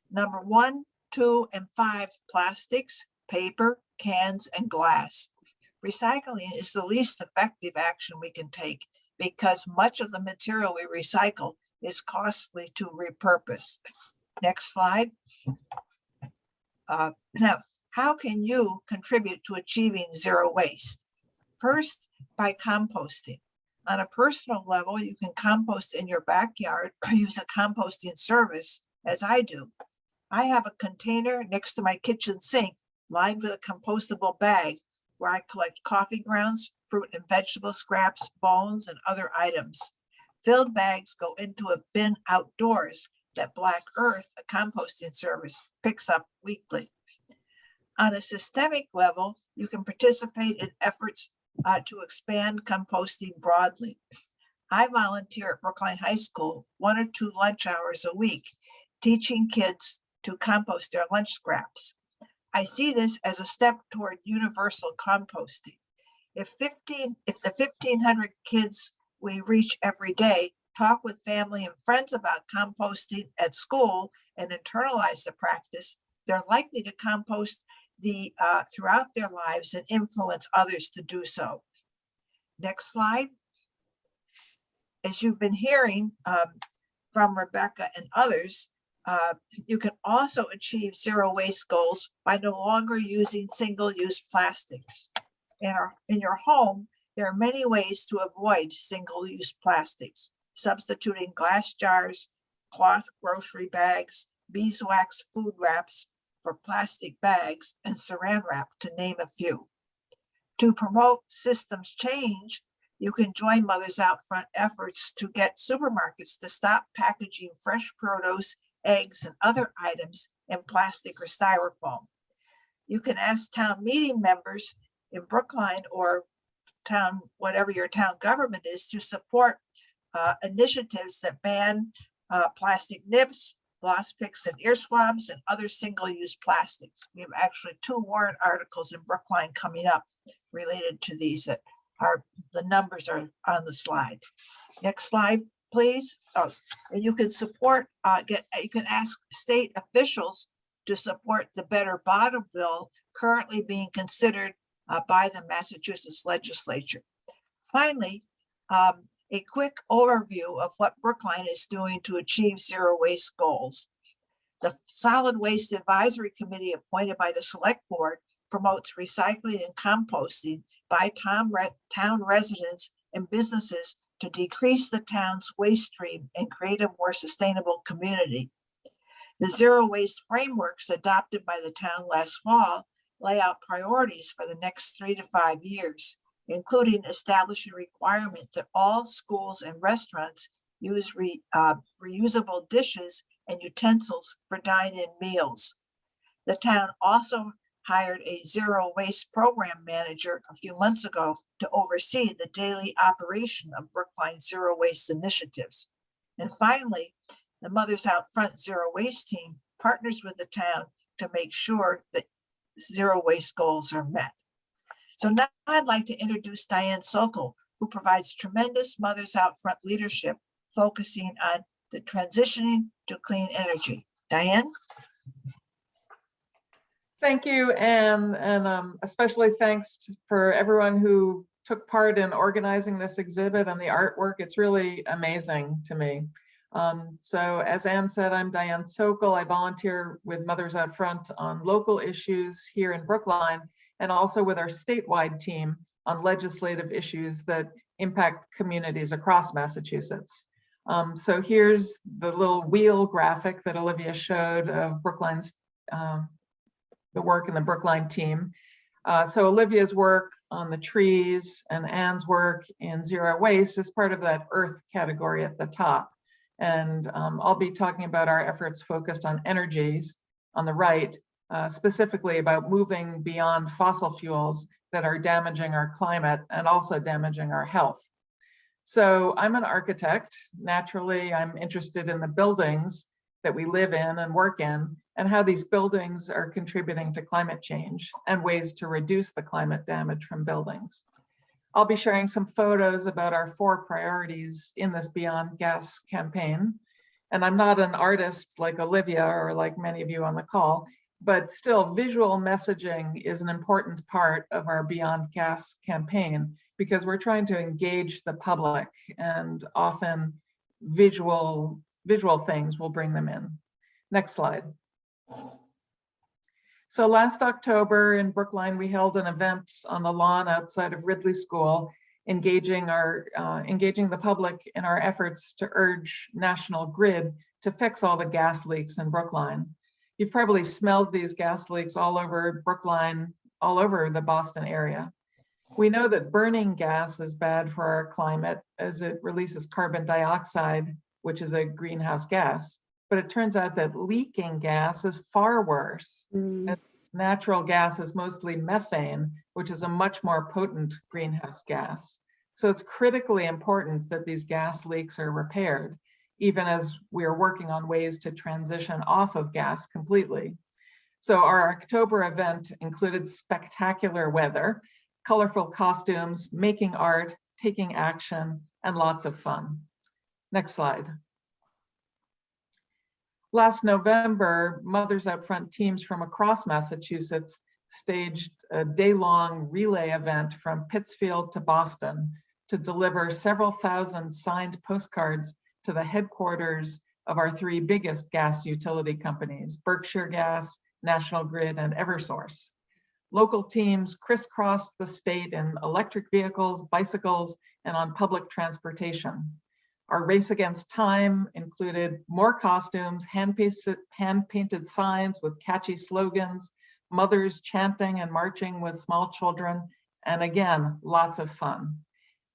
number 1, 2, and 5, plastics, paper, cans, and glass. Recycling is the least effective action we can take because much of the material we recycle is costly to repurpose. Next slide. Now, how can you contribute to achieving zero waste? First, by composting. On a personal level, you can compost in your backyard or use a composting service, as I do. I have a container next to my kitchen sink lined with a compostable bag where I collect coffee grounds, fruit and vegetable scraps, bones, and other items. Filled bags go into a bin outdoors that Black Earth, a composting service, picks up weekly. On a systemic level, you can participate in efforts to expand composting broadly. I volunteer at Brookline High School 1 or 2 lunch hours a week, teaching kids to compost their lunch scraps. I see this as a step toward universal composting. If the 1,500 kids we reach every day talk with family and friends about composting at school and internalize the practice, they're likely to compost throughout their lives and influence others to do so. Next slide. As you've been hearing from Rebecca and others, you can also achieve zero waste goals by no longer using single-use plastics. In your home, there are many ways to avoid single-use plastics, substituting glass jars, cloth grocery bags, beeswax food wraps for plastic bags, and saran wrap, to name a few. To promote systems change, you can join Mothers Out Front efforts to get supermarkets to stop packaging fresh produce, eggs, and other items in plastic or styrofoam. You can ask town meeting members in Brookline or town, whatever your town government is, to support initiatives that ban plastic nibs, floss picks, and ear swabs, and other single-use plastics. We have actually 2 warrant articles in Brookline coming up related to these that are, the numbers are on the slide. Next slide, please. Oh, and you can support, you can ask state officials to support the Better Bottom bill currently being considered by the Massachusetts legislature. Finally, a quick overview of what Brookline is doing to achieve zero waste goals. The Solid Waste Advisory Committee appointed by the Select Board promotes recycling and composting by town residents and businesses to decrease the town's waste stream and create a more sustainable community. The zero waste frameworks adopted by the town last fall lay out priorities for the next 3 to 5 years, including establishing a requirement that all schools and restaurants use reusable dishes and utensils for dine-in meals. The town also hired a zero waste program manager a few months ago to oversee the daily operation of Brookline zero waste initiatives. And finally, the Mothers Out Front Zero Waste team partners with the town to make sure that zero waste goals are met. So now I'd like to introduce Diane Sokol, who provides tremendous Mothers Out Front leadership, focusing on the transitioning to clean energy. Diane? Thank you, Anne, and especially thanks for everyone who took part in organizing this exhibit and the artwork. It's really amazing to me. So as Anne said, I'm Diane Sokol. I volunteer with Mothers Out Front on local issues here in Brookline, and also with our statewide team on legislative issues that impact communities across Massachusetts. So here's the little wheel graphic that Olivia showed of Brookline's the work in the Brookline team. So Olivia's work on the trees and Anne's work in zero waste is part of that earth category at the top. And I'll be talking about our efforts focused on energies on the right, specifically about moving beyond fossil fuels that are damaging our climate and also damaging our health. So I'm an architect. Naturally, I'm interested in the buildings that we live in and work in, and how these buildings are contributing to climate change and ways to reduce the climate damage from buildings. I'll be sharing some photos about our 4 priorities in this Beyond Gas campaign. And I'm not an artist like Olivia or like many of you on the call, but still visual messaging is an important part of our Beyond Gas campaign, because we're trying to engage the public, and often visual things will bring them in. Next slide. So last October in Brookline, we held an event on the lawn outside of Ridley School, engaging the public in our efforts to urge National Grid to fix all the gas leaks in Brookline. You've probably smelled these gas leaks all over Brookline, all over the Boston area. We know that burning gas is bad for our climate as it releases carbon dioxide, which is a greenhouse gas. But it turns out that leaking gas is far worse. Natural gas is mostly methane, which is a much more potent greenhouse gas. So it's critically important that these gas leaks are repaired, even as we are working on ways to transition off of gas completely. So our October event included spectacular weather, colorful costumes, making art, taking action, and lots of fun. Next slide. Last November, Mothers Out Front teams from across Massachusetts staged a day-long relay event from Pittsfield to Boston to deliver several thousand signed postcards to the headquarters of our 3 biggest gas utility companies, Berkshire Gas, National Grid, and Eversource. Local teams crisscrossed the state in electric vehicles, bicycles, and on public transportation. Our race against time included more costumes, hand-painted signs with catchy slogans, mothers chanting and marching with small children, and again, lots of fun.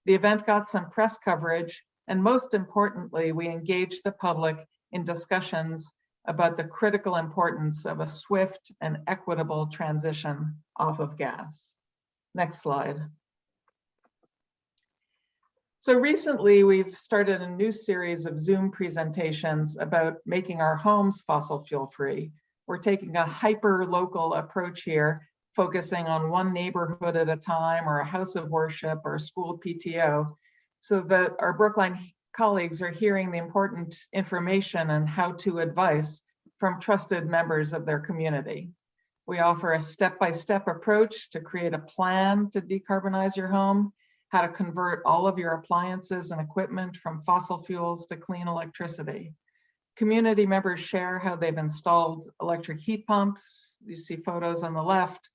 The event got some press coverage, and most importantly, we engaged the public in discussions about the critical importance of a swift and equitable transition off of gas. Next slide. So recently, we've started a new series of Zoom presentations about making our homes fossil fuel free. We're taking a hyper-local approach here, focusing on one neighborhood at a time, or a house of worship, or a school PTO, so that our Brookline colleagues are hearing the important information and how-to advice from trusted members of their community. We offer a step-by-step approach to create a plan to decarbonize your home, how to convert all of your appliances and equipment from fossil fuels to clean electricity. Community members share how they've installed electric heat pumps. You see photos on the left,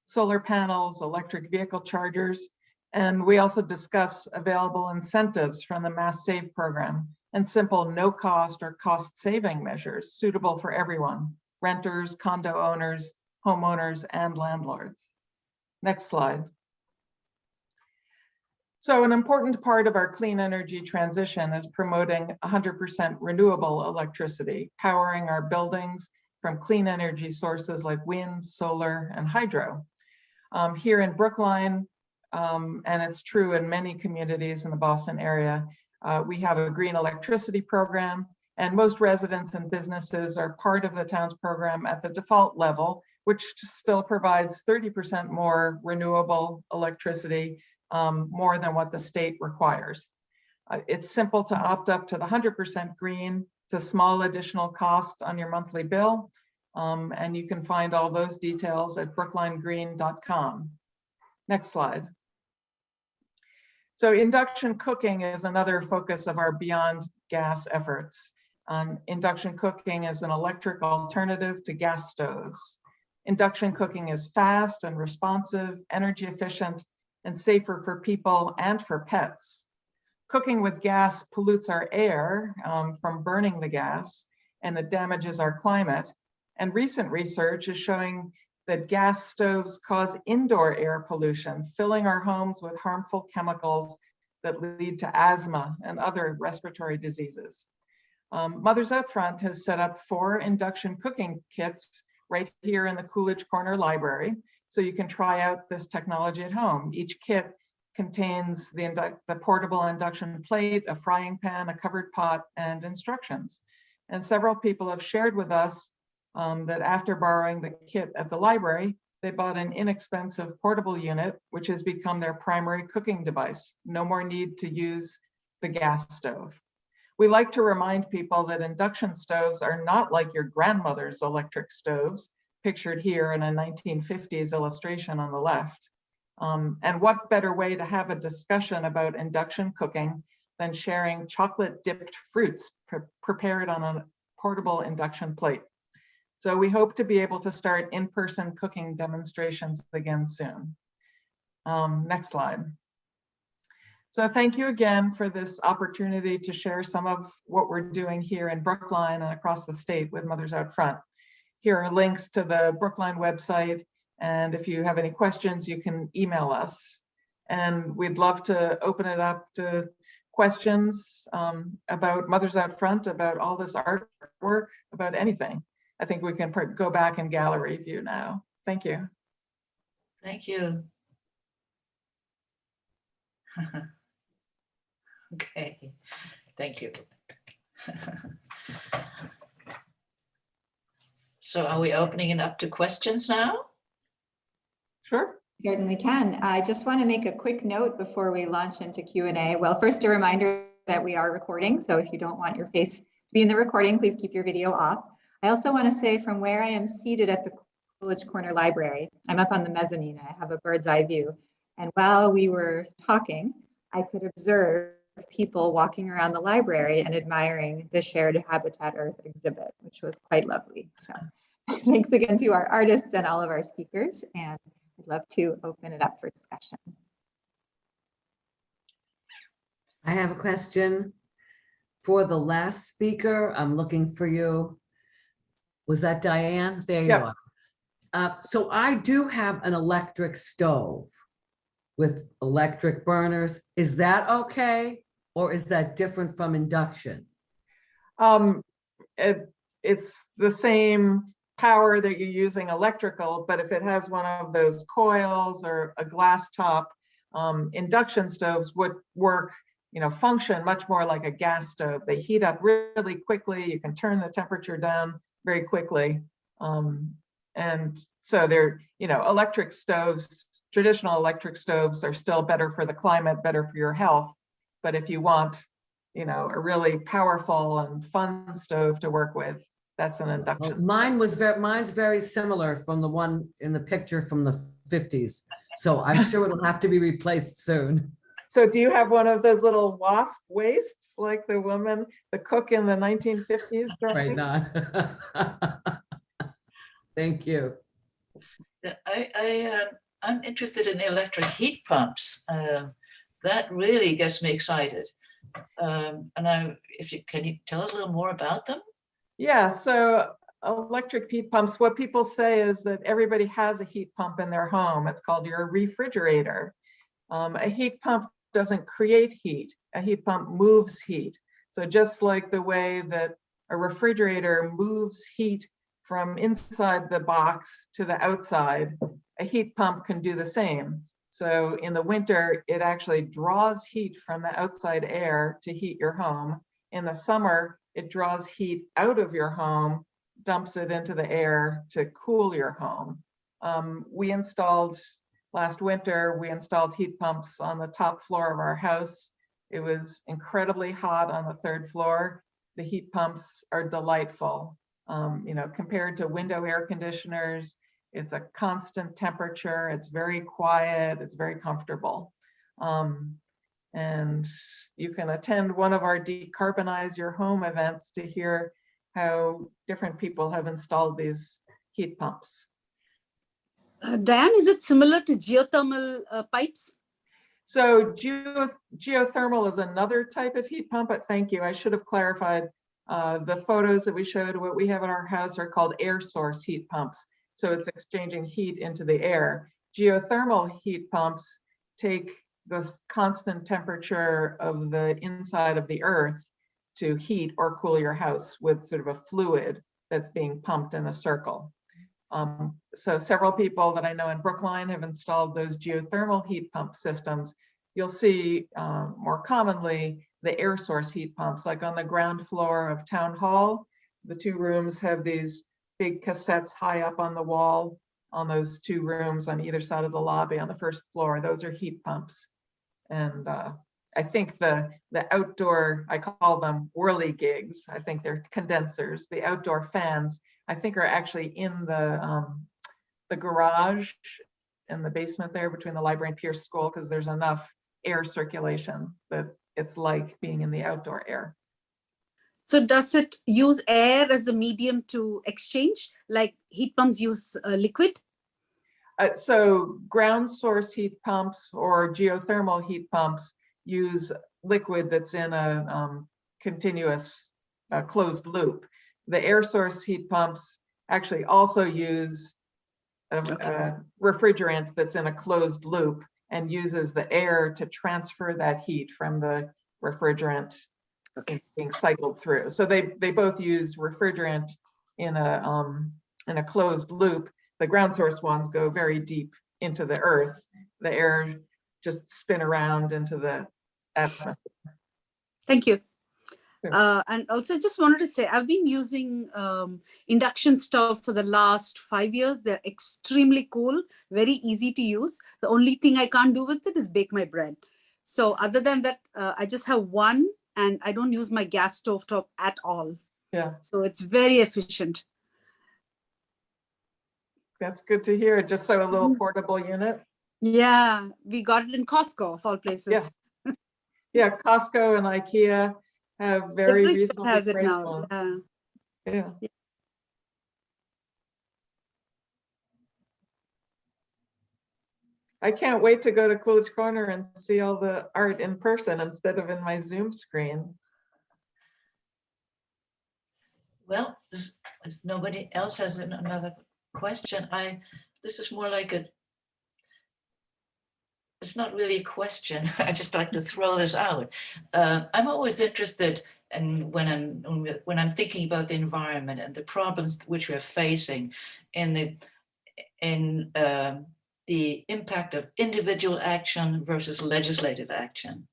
solar panels, electric vehicle chargers, and we also discuss available incentives from the Mass Save program and simple no cost or cost saving measures suitable for everyone, renters, condo owners, homeowners, and landlords. Next slide. So an important part of our clean energy transition is promoting 100% renewable electricity, powering our buildings from clean energy sources like wind, solar, and hydro. Here in Brookline, and it's true in many communities in the Boston area, we have a green electricity program, and most residents and businesses are part of the town's program at the default level, which still provides 30% more renewable electricity, more than what the state requires. It's simple to opt up to the 100% green. It's a small additional cost on your monthly bill, and you can find all those details at brooklinegreen.com. Next slide. So induction cooking is another focus of our Beyond Gas efforts. Induction cooking is an electric alternative to gas stoves. Induction cooking is fast and responsive, energy efficient, and safer for people and for pets. Cooking with gas pollutes our air from burning the gas, and it damages our climate. And recent research is showing that gas stoves cause indoor air pollution, filling our homes with harmful chemicals that lead to asthma and other respiratory diseases. Mothers Out Front has set up 4 induction cooking kits right here in the Coolidge Corner Library, so you can try out this technology at home. Each kit contains the portable induction plate, a frying pan, a covered pot, and instructions. And several people have shared with us that after borrowing the kit at the library, they bought an inexpensive portable unit, which has become their primary cooking device. No more need to use the gas stove. We like to remind people that induction stoves are not like your grandmother's electric stoves, pictured here in a 1950s illustration on the left. And what better way to have a discussion about induction cooking than sharing chocolate dipped fruits prepared on a portable induction plate. So we hope to be able to start in-person cooking demonstrations again soon. Next slide. So thank you again for this opportunity to share some of what we're doing here in Brookline and across the state with Mothers Out Front. Here are links to the Brookline website, and if you have any questions, you can email us. And we'd love to open it up to questions about Mothers Out Front, about all this artwork, about anything. I think we can go back in gallery view now. Thank you. Thank you. Okay, thank you. So are we opening it up to questions now? Sure. Certainly can. I just want to make a quick note before we launch into Q&A. Well, first a reminder that we are recording. So if you don't want your face to be in the recording, please keep your video off. I also want to say from where I am seated at the Coolidge Corner Library, I'm up on the mezzanine. I have a bird's eye view. And while we were talking, I could observe people walking around the library and admiring the Shared Habitat Earth exhibit, which was quite lovely. So thanks again to our artists and all of our speakers, and I'd love to open it up for discussion. I have a question for the last speaker. I'm looking for you. Was that Diane? There you are. So I do have an electric stove with electric burners. Is that okay? Or is that different from induction? It's the same power that you're using electrical, but if it has one of those coils or a glass top, induction stoves would work, function much more like a gas stove. They heat up really quickly. You can turn the temperature down very quickly. And so they're, electric stoves, traditional electric stoves are still better for the climate, better for your health. But if you want, a really powerful and fun stove to work with, that's an induction. Well, mine's very similar from the one in the picture from the 50s. So I'm sure it'll have to be replaced soon. So do you have one of those little wasp waists like the cook in the 1950s? Right now. Thank you. I'm interested in electric heat pumps. That really gets me excited. And can you tell us a little more about them? Yeah, so electric heat pumps, what people say is that everybody has a heat pump in their home. It's called your refrigerator. A heat pump doesn't create heat. A heat pump moves heat. So just like the way that a refrigerator moves heat from inside the box to the outside, a heat pump can do the same. So in the winter, it actually draws heat from the outside air to heat your home. In the summer, it draws heat out of your home, dumps it into the air to cool your home. Last winter, we installed heat pumps on the top floor of our house. It was incredibly hot on the third floor. The heat pumps are delightful. Compared to window air conditioners, it's a constant temperature. It's very quiet. It's very comfortable. And you can attend one of our Decarbonize Your Home events to hear how different people have installed these heat pumps. Diane, is it similar to geothermal pipes? So geothermal is another type of heat pump, but thank you. I should have clarified. The photos that we showed, what we have in our house are called air source heat pumps. So it's exchanging heat into the air. Geothermal heat pumps take the constant temperature of the inside of the earth to heat or cool your house with sort of a fluid that's being pumped in a circle. So several people that I know in Brookline have installed those geothermal heat pump systems. You'll see more commonly the air source heat pumps, like on the ground floor of Town Hall. The two rooms have these big cassettes high up on the wall on those two rooms on either side of the lobby on the first floor. Those are heat pumps. And I think the outdoor, I call them whirligigs. I think they're condensers. The outdoor fans, I think, are actually in the garage in the basement there between the library and Pierce School, because there's enough air circulation that it's like being in the outdoor air. So does it use air as the medium to exchange, like heat pumps use liquid? So ground source heat pumps or geothermal heat pumps use liquid that's in a continuous closed loop. The air source heat pumps actually also use a refrigerant that's in a closed loop and uses the air to transfer that heat from the refrigerant being cycled through. So they both use refrigerant in a closed loop. The ground source ones go very deep into the earth. The air just spin around into the atmosphere. Thank you. Sure. And also just wanted to say, I've been using induction stove for the last 5 years. They're extremely cool, very easy to use. The only thing I can't do with it is bake my bread. So other than that, I just have one, and I don't use my gas stove top at all. Yeah. So it's very efficient. That's good to hear. Just so a little portable unit. Yeah, we got it in Costco of all places. Yeah. Yeah, Costco and IKEA have very Every store reasonably has it priced now. ones. Yeah. I can't wait to go to Coolidge Corner and see all the art in person instead of in my Zoom screen. Well, if nobody else has another question, this is more like it's not really a question. I just like to throw this out. I'm always interested, and when I'm thinking about the environment and the problems which we're facing in the impact of individual action versus legislative action.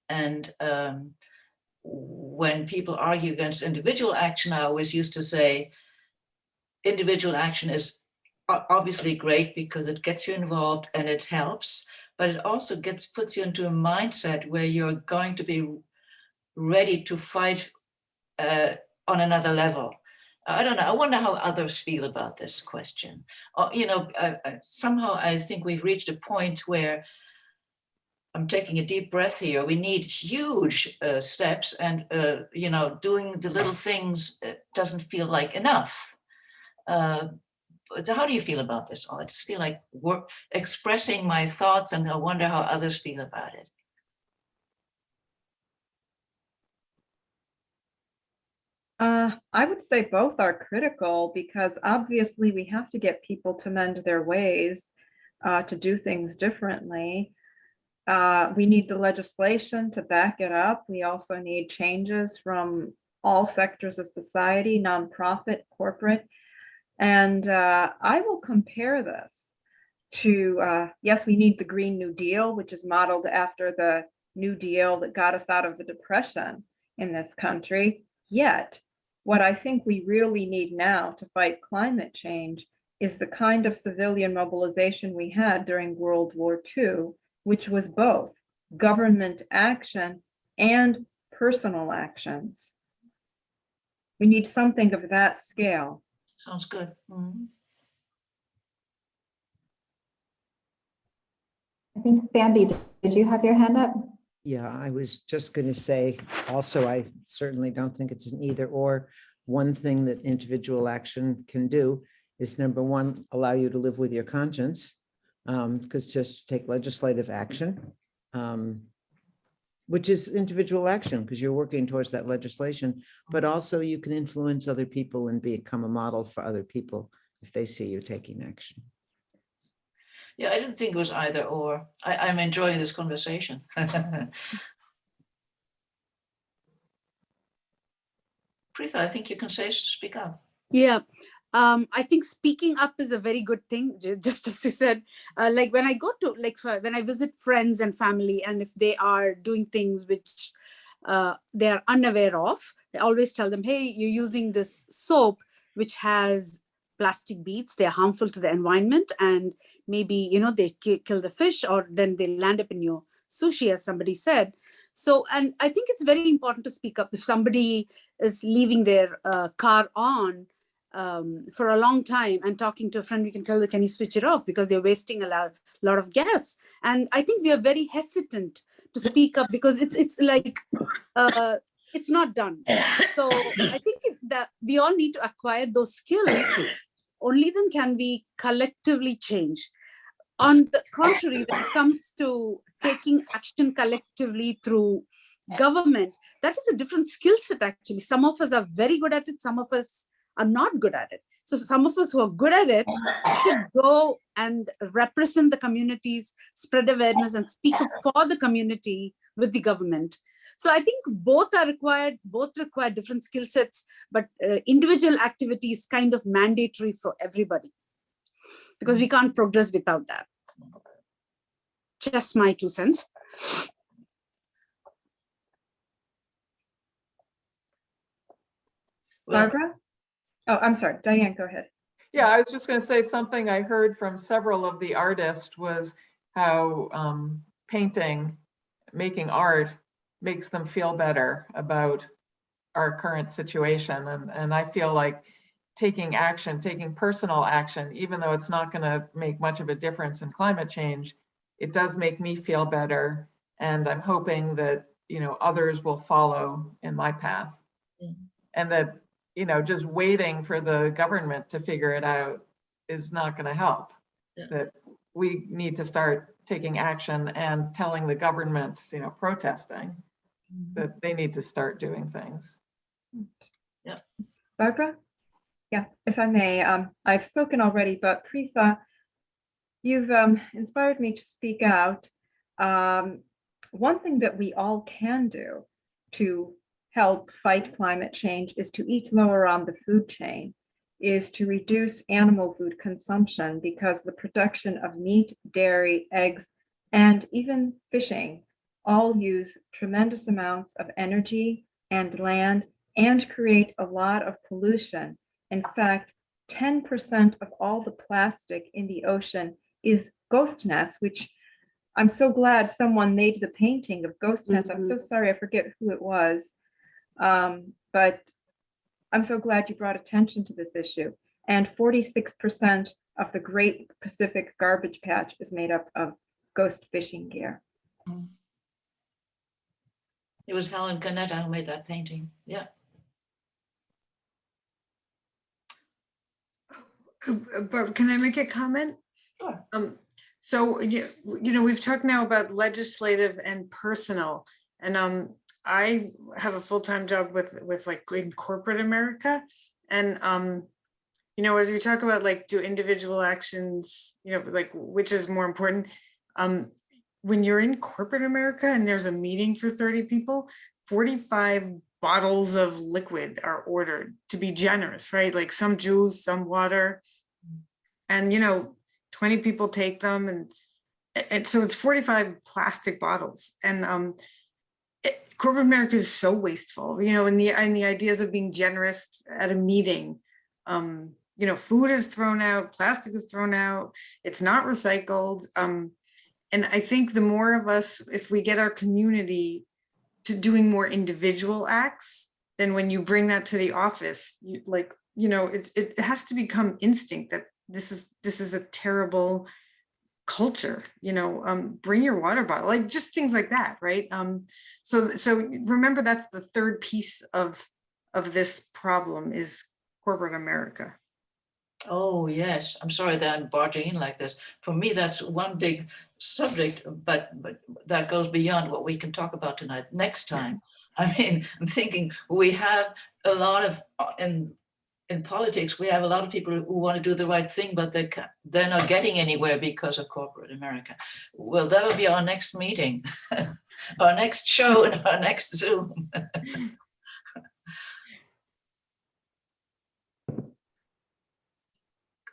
And when people argue against individual action, I always used to say individual action is obviously great because it gets you involved and it helps, but it also puts you into a mindset where you're going to be ready to fight on another level. I don't know. I wonder how others feel about this question. Somehow I think we've reached a point where I'm taking a deep breath here. We need huge steps, and doing the little things doesn't feel like enough. So how do you feel about this? I just feel like expressing my thoughts, and I wonder how others feel about it. I would say both are critical, because obviously we have to get people to mend their ways, to do things differently. We need the legislation to back it up. We also need changes from all sectors of society, nonprofit, corporate. And I will compare this to, yes, we need the Green New Deal, which is modeled after the New Deal that got us out of the Depression in this country. Yet, what I think we really need now to fight climate change is the kind of civilian mobilization we had during World War II, which was both government action and personal actions. We need something of that scale. Sounds good. Mhm. I think Bambi, did you have your hand up? Yeah, I was just going to say also, I certainly don't think it's an either or. One thing that individual action can do is, number one, allow you to live with your conscience, because just take legislative action, which is individual action because you're working towards that legislation, but also you can influence other people and become a model for other people if they see you taking action. Yeah, I didn't think it was either or. I'm enjoying this conversation. Preeta, I think you can speak up. Yeah, I think speaking up is a very good thing. Just as you said, like when I go to, when I visit friends and family, and if they are doing things which they are unaware of, I always tell them, hey, you're using this soap, which has plastic beads. They're harmful to the environment, and maybe, they kill the fish, or then they land up in your sushi, as somebody said. So, and I think it's very important to speak up. If somebody is leaving their car on for a long time and talking to a friend, we can tell them, can you switch it off? Because they're wasting a lot of gas. And I think we are very hesitant to speak up because it's like, it's not done. So I think that we all need to acquire those skills. Only then can we collectively change. On the contrary, when it comes to taking action collectively through government, that is a different skill set, actually. Some of us are very good at it. Some of us are not good at it. So some of us who are good at it should go and represent the communities, spread awareness, and speak up for the community with the government. So I think both are required, both require different skill sets, but individual activity is kind of mandatory for everybody because we can't progress without that. Just my 2 cents. Barbara? Oh, I'm sorry, Diane, go ahead. Yeah, I was just going to say something I heard from several of the artists was how painting, making art makes them feel better about our current situation. And I feel like taking action, taking personal action, even though it's not going to make much of a difference in climate change, it does make me feel better. And I'm hoping that, others will follow in my path. Mm-hmm. And that, just waiting for the government to figure it out is not going to help. Yeah. That we need to start taking action and telling the government, protesting, that they need to start doing things. Yeah. Barbara? Yeah, if I may, I've spoken already, but Prieta, you've inspired me to speak out. One thing that we all can do to help fight climate change is to eat lower on the food chain, is to reduce animal food consumption, because the production of meat, dairy, eggs, and even fishing all use tremendous amounts of energy and land and create a lot of pollution. In fact, 10% of all the plastic in the ocean is ghost nets, which I'm so glad someone made the painting of ghost nets. I'm so sorry, I forget who it was. But I'm so glad you brought attention to this issue. And 46% of the Great Pacific Garbage Patch is made up of ghost fishing gear. It was Helen Canetta who made that painting. Yeah. But can I make a comment? Sure. So, we've talked now about legislative and personal, and I have a full-time job with like in corporate America. And, as we talk about like do individual actions, like which is more important, when you're in corporate America and there's a meeting for 30 people, 45 bottles of liquid are ordered, to be generous, right? Like some juice, some water. And, 20 people take them. And so it's 45 plastic bottles. And corporate America is so wasteful, and the ideas of being generous at a meeting. Food is thrown out, plastic is thrown out, it's not recycled. And I think the more of us, if we get our community to doing more individual acts, then when you bring that to the office, it has to become instinct that this is a terrible culture. Bring your water bottle, like just things like that, right? So remember, that's the third piece of this problem is corporate America. Oh, yes. I'm sorry that I'm barging in like this. For me, that's one big subject, but that goes beyond what we can talk about tonight. Next time, I mean, I'm thinking we have a lot of, in politics, we have a lot of people who want to do the right thing, but they're not getting anywhere because of corporate America. Well, that'll be our next meeting, our next show, and our next Zoom.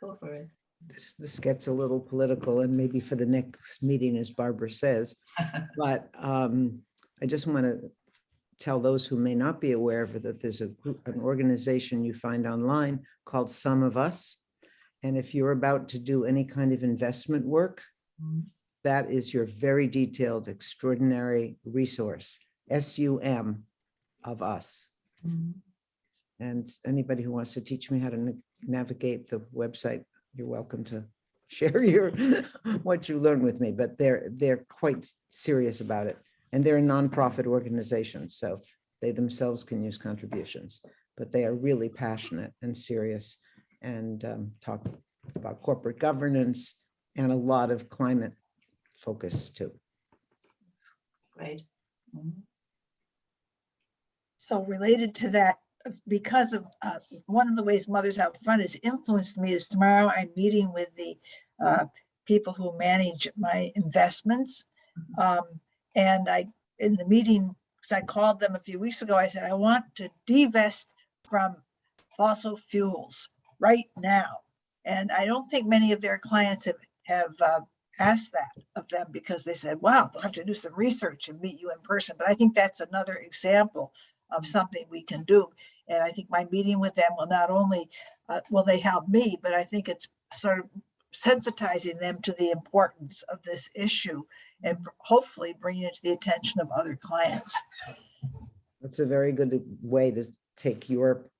Go for it. This gets a little political, and maybe for the next meeting, as Barbara says, but I just want to tell those who may not be aware of it that there's an organization you find online called Some of Us. And if you're about to do any kind of investment work, that is your very detailed, extraordinary resource, SUM of Us. And anybody who wants to teach me how to navigate the website, you're welcome to share what you learn with me, but they're quite serious about it. And they're a nonprofit organization, so they themselves can use contributions, but they are really passionate and serious and talk about corporate governance and a lot of climate focus too. Great. So related to that, because of one of the ways Mothers Out Front has influenced me is tomorrow I'm meeting with the people who manage my investments. And in the meeting, because I called them a few weeks ago, I said, I want to divest from fossil fuels right now. And I don't think many of their clients have asked that of them, because they said, wow, we'll have to do some research and meet you in person. But I think that's another example of something we can do. And I think my meeting with them will not only, will they help me, but I think it's sort of sensitizing them to the importance of this issue and hopefully bringing it to the attention of other clients. That's a very good way to take your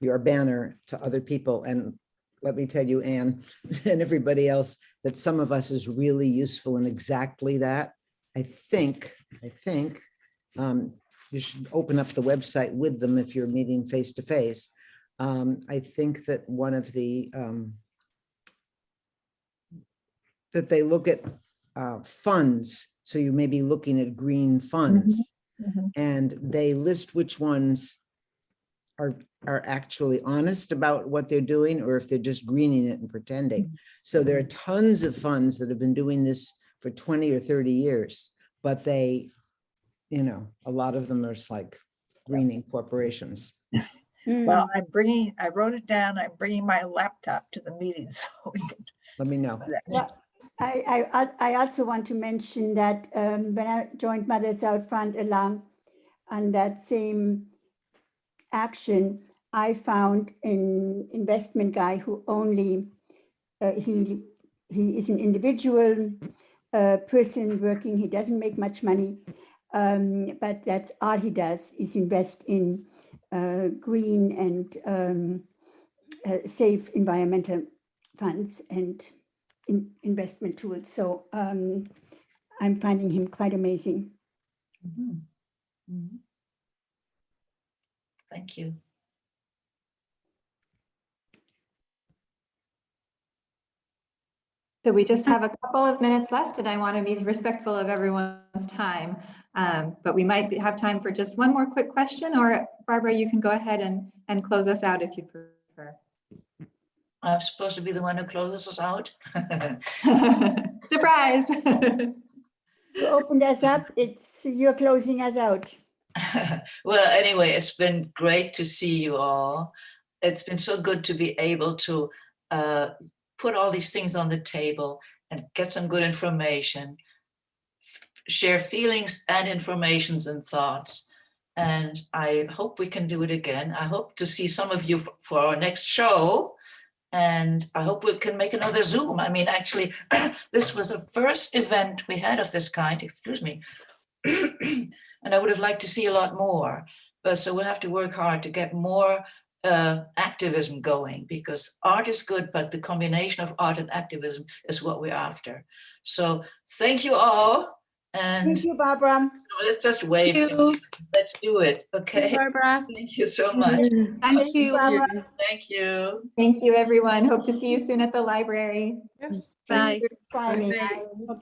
banner to other people. And let me tell you, Anne, and everybody else, that Some of Us is really useful in exactly that. I think you should open up the website with them if you're meeting face to face. I think that one of the, that they look at funds. So you may be looking at green funds, and they list which ones are actually honest about what they're doing, or if they're just greening it and pretending. So there are tons of funds that have been doing this for 20 or 30 years, but they, a lot of them are just like greening corporations. Well, I wrote it down. I'm bringing my laptop to the meeting, so we can. Let me know. Well, I also want to mention that when I joined Mothers Out Front along on that same action, I found an investment guy who only, he is an individual person working, he doesn't make much money, but that's all he does is invest in green and safe environmental funds and investment tools. So I'm finding him quite amazing. Thank you. So we just have a couple of minutes left, and I want to be respectful of everyone's time. But we might have time for just one more quick question, or Barbara, you can go ahead and close us out if you prefer. I'm supposed to be the one who closes us out. Surprise. You opened us up. You're closing us out. Well, anyway, it's been great to see you all. It's been so good to be able to put all these things on the table and get some good information, share feelings and informations and thoughts. And I hope we can do it again. I hope to see some of you for our next show. And I hope we can make another Zoom. I mean, actually, this was the first event we had of this kind, excuse me. And I would have liked to see a lot more. So we'll have to work hard to get more activism going, because art is good, but the combination of art and activism is what we're after. So thank you all. And thank you, Barbara. Let's just wave. Let's do it. Okay. Barbara. Thank you so much. Thank you. Barbara. Thank you. Thank you, everyone. Hope to see you soon at the library. Yes. Bye. Bye.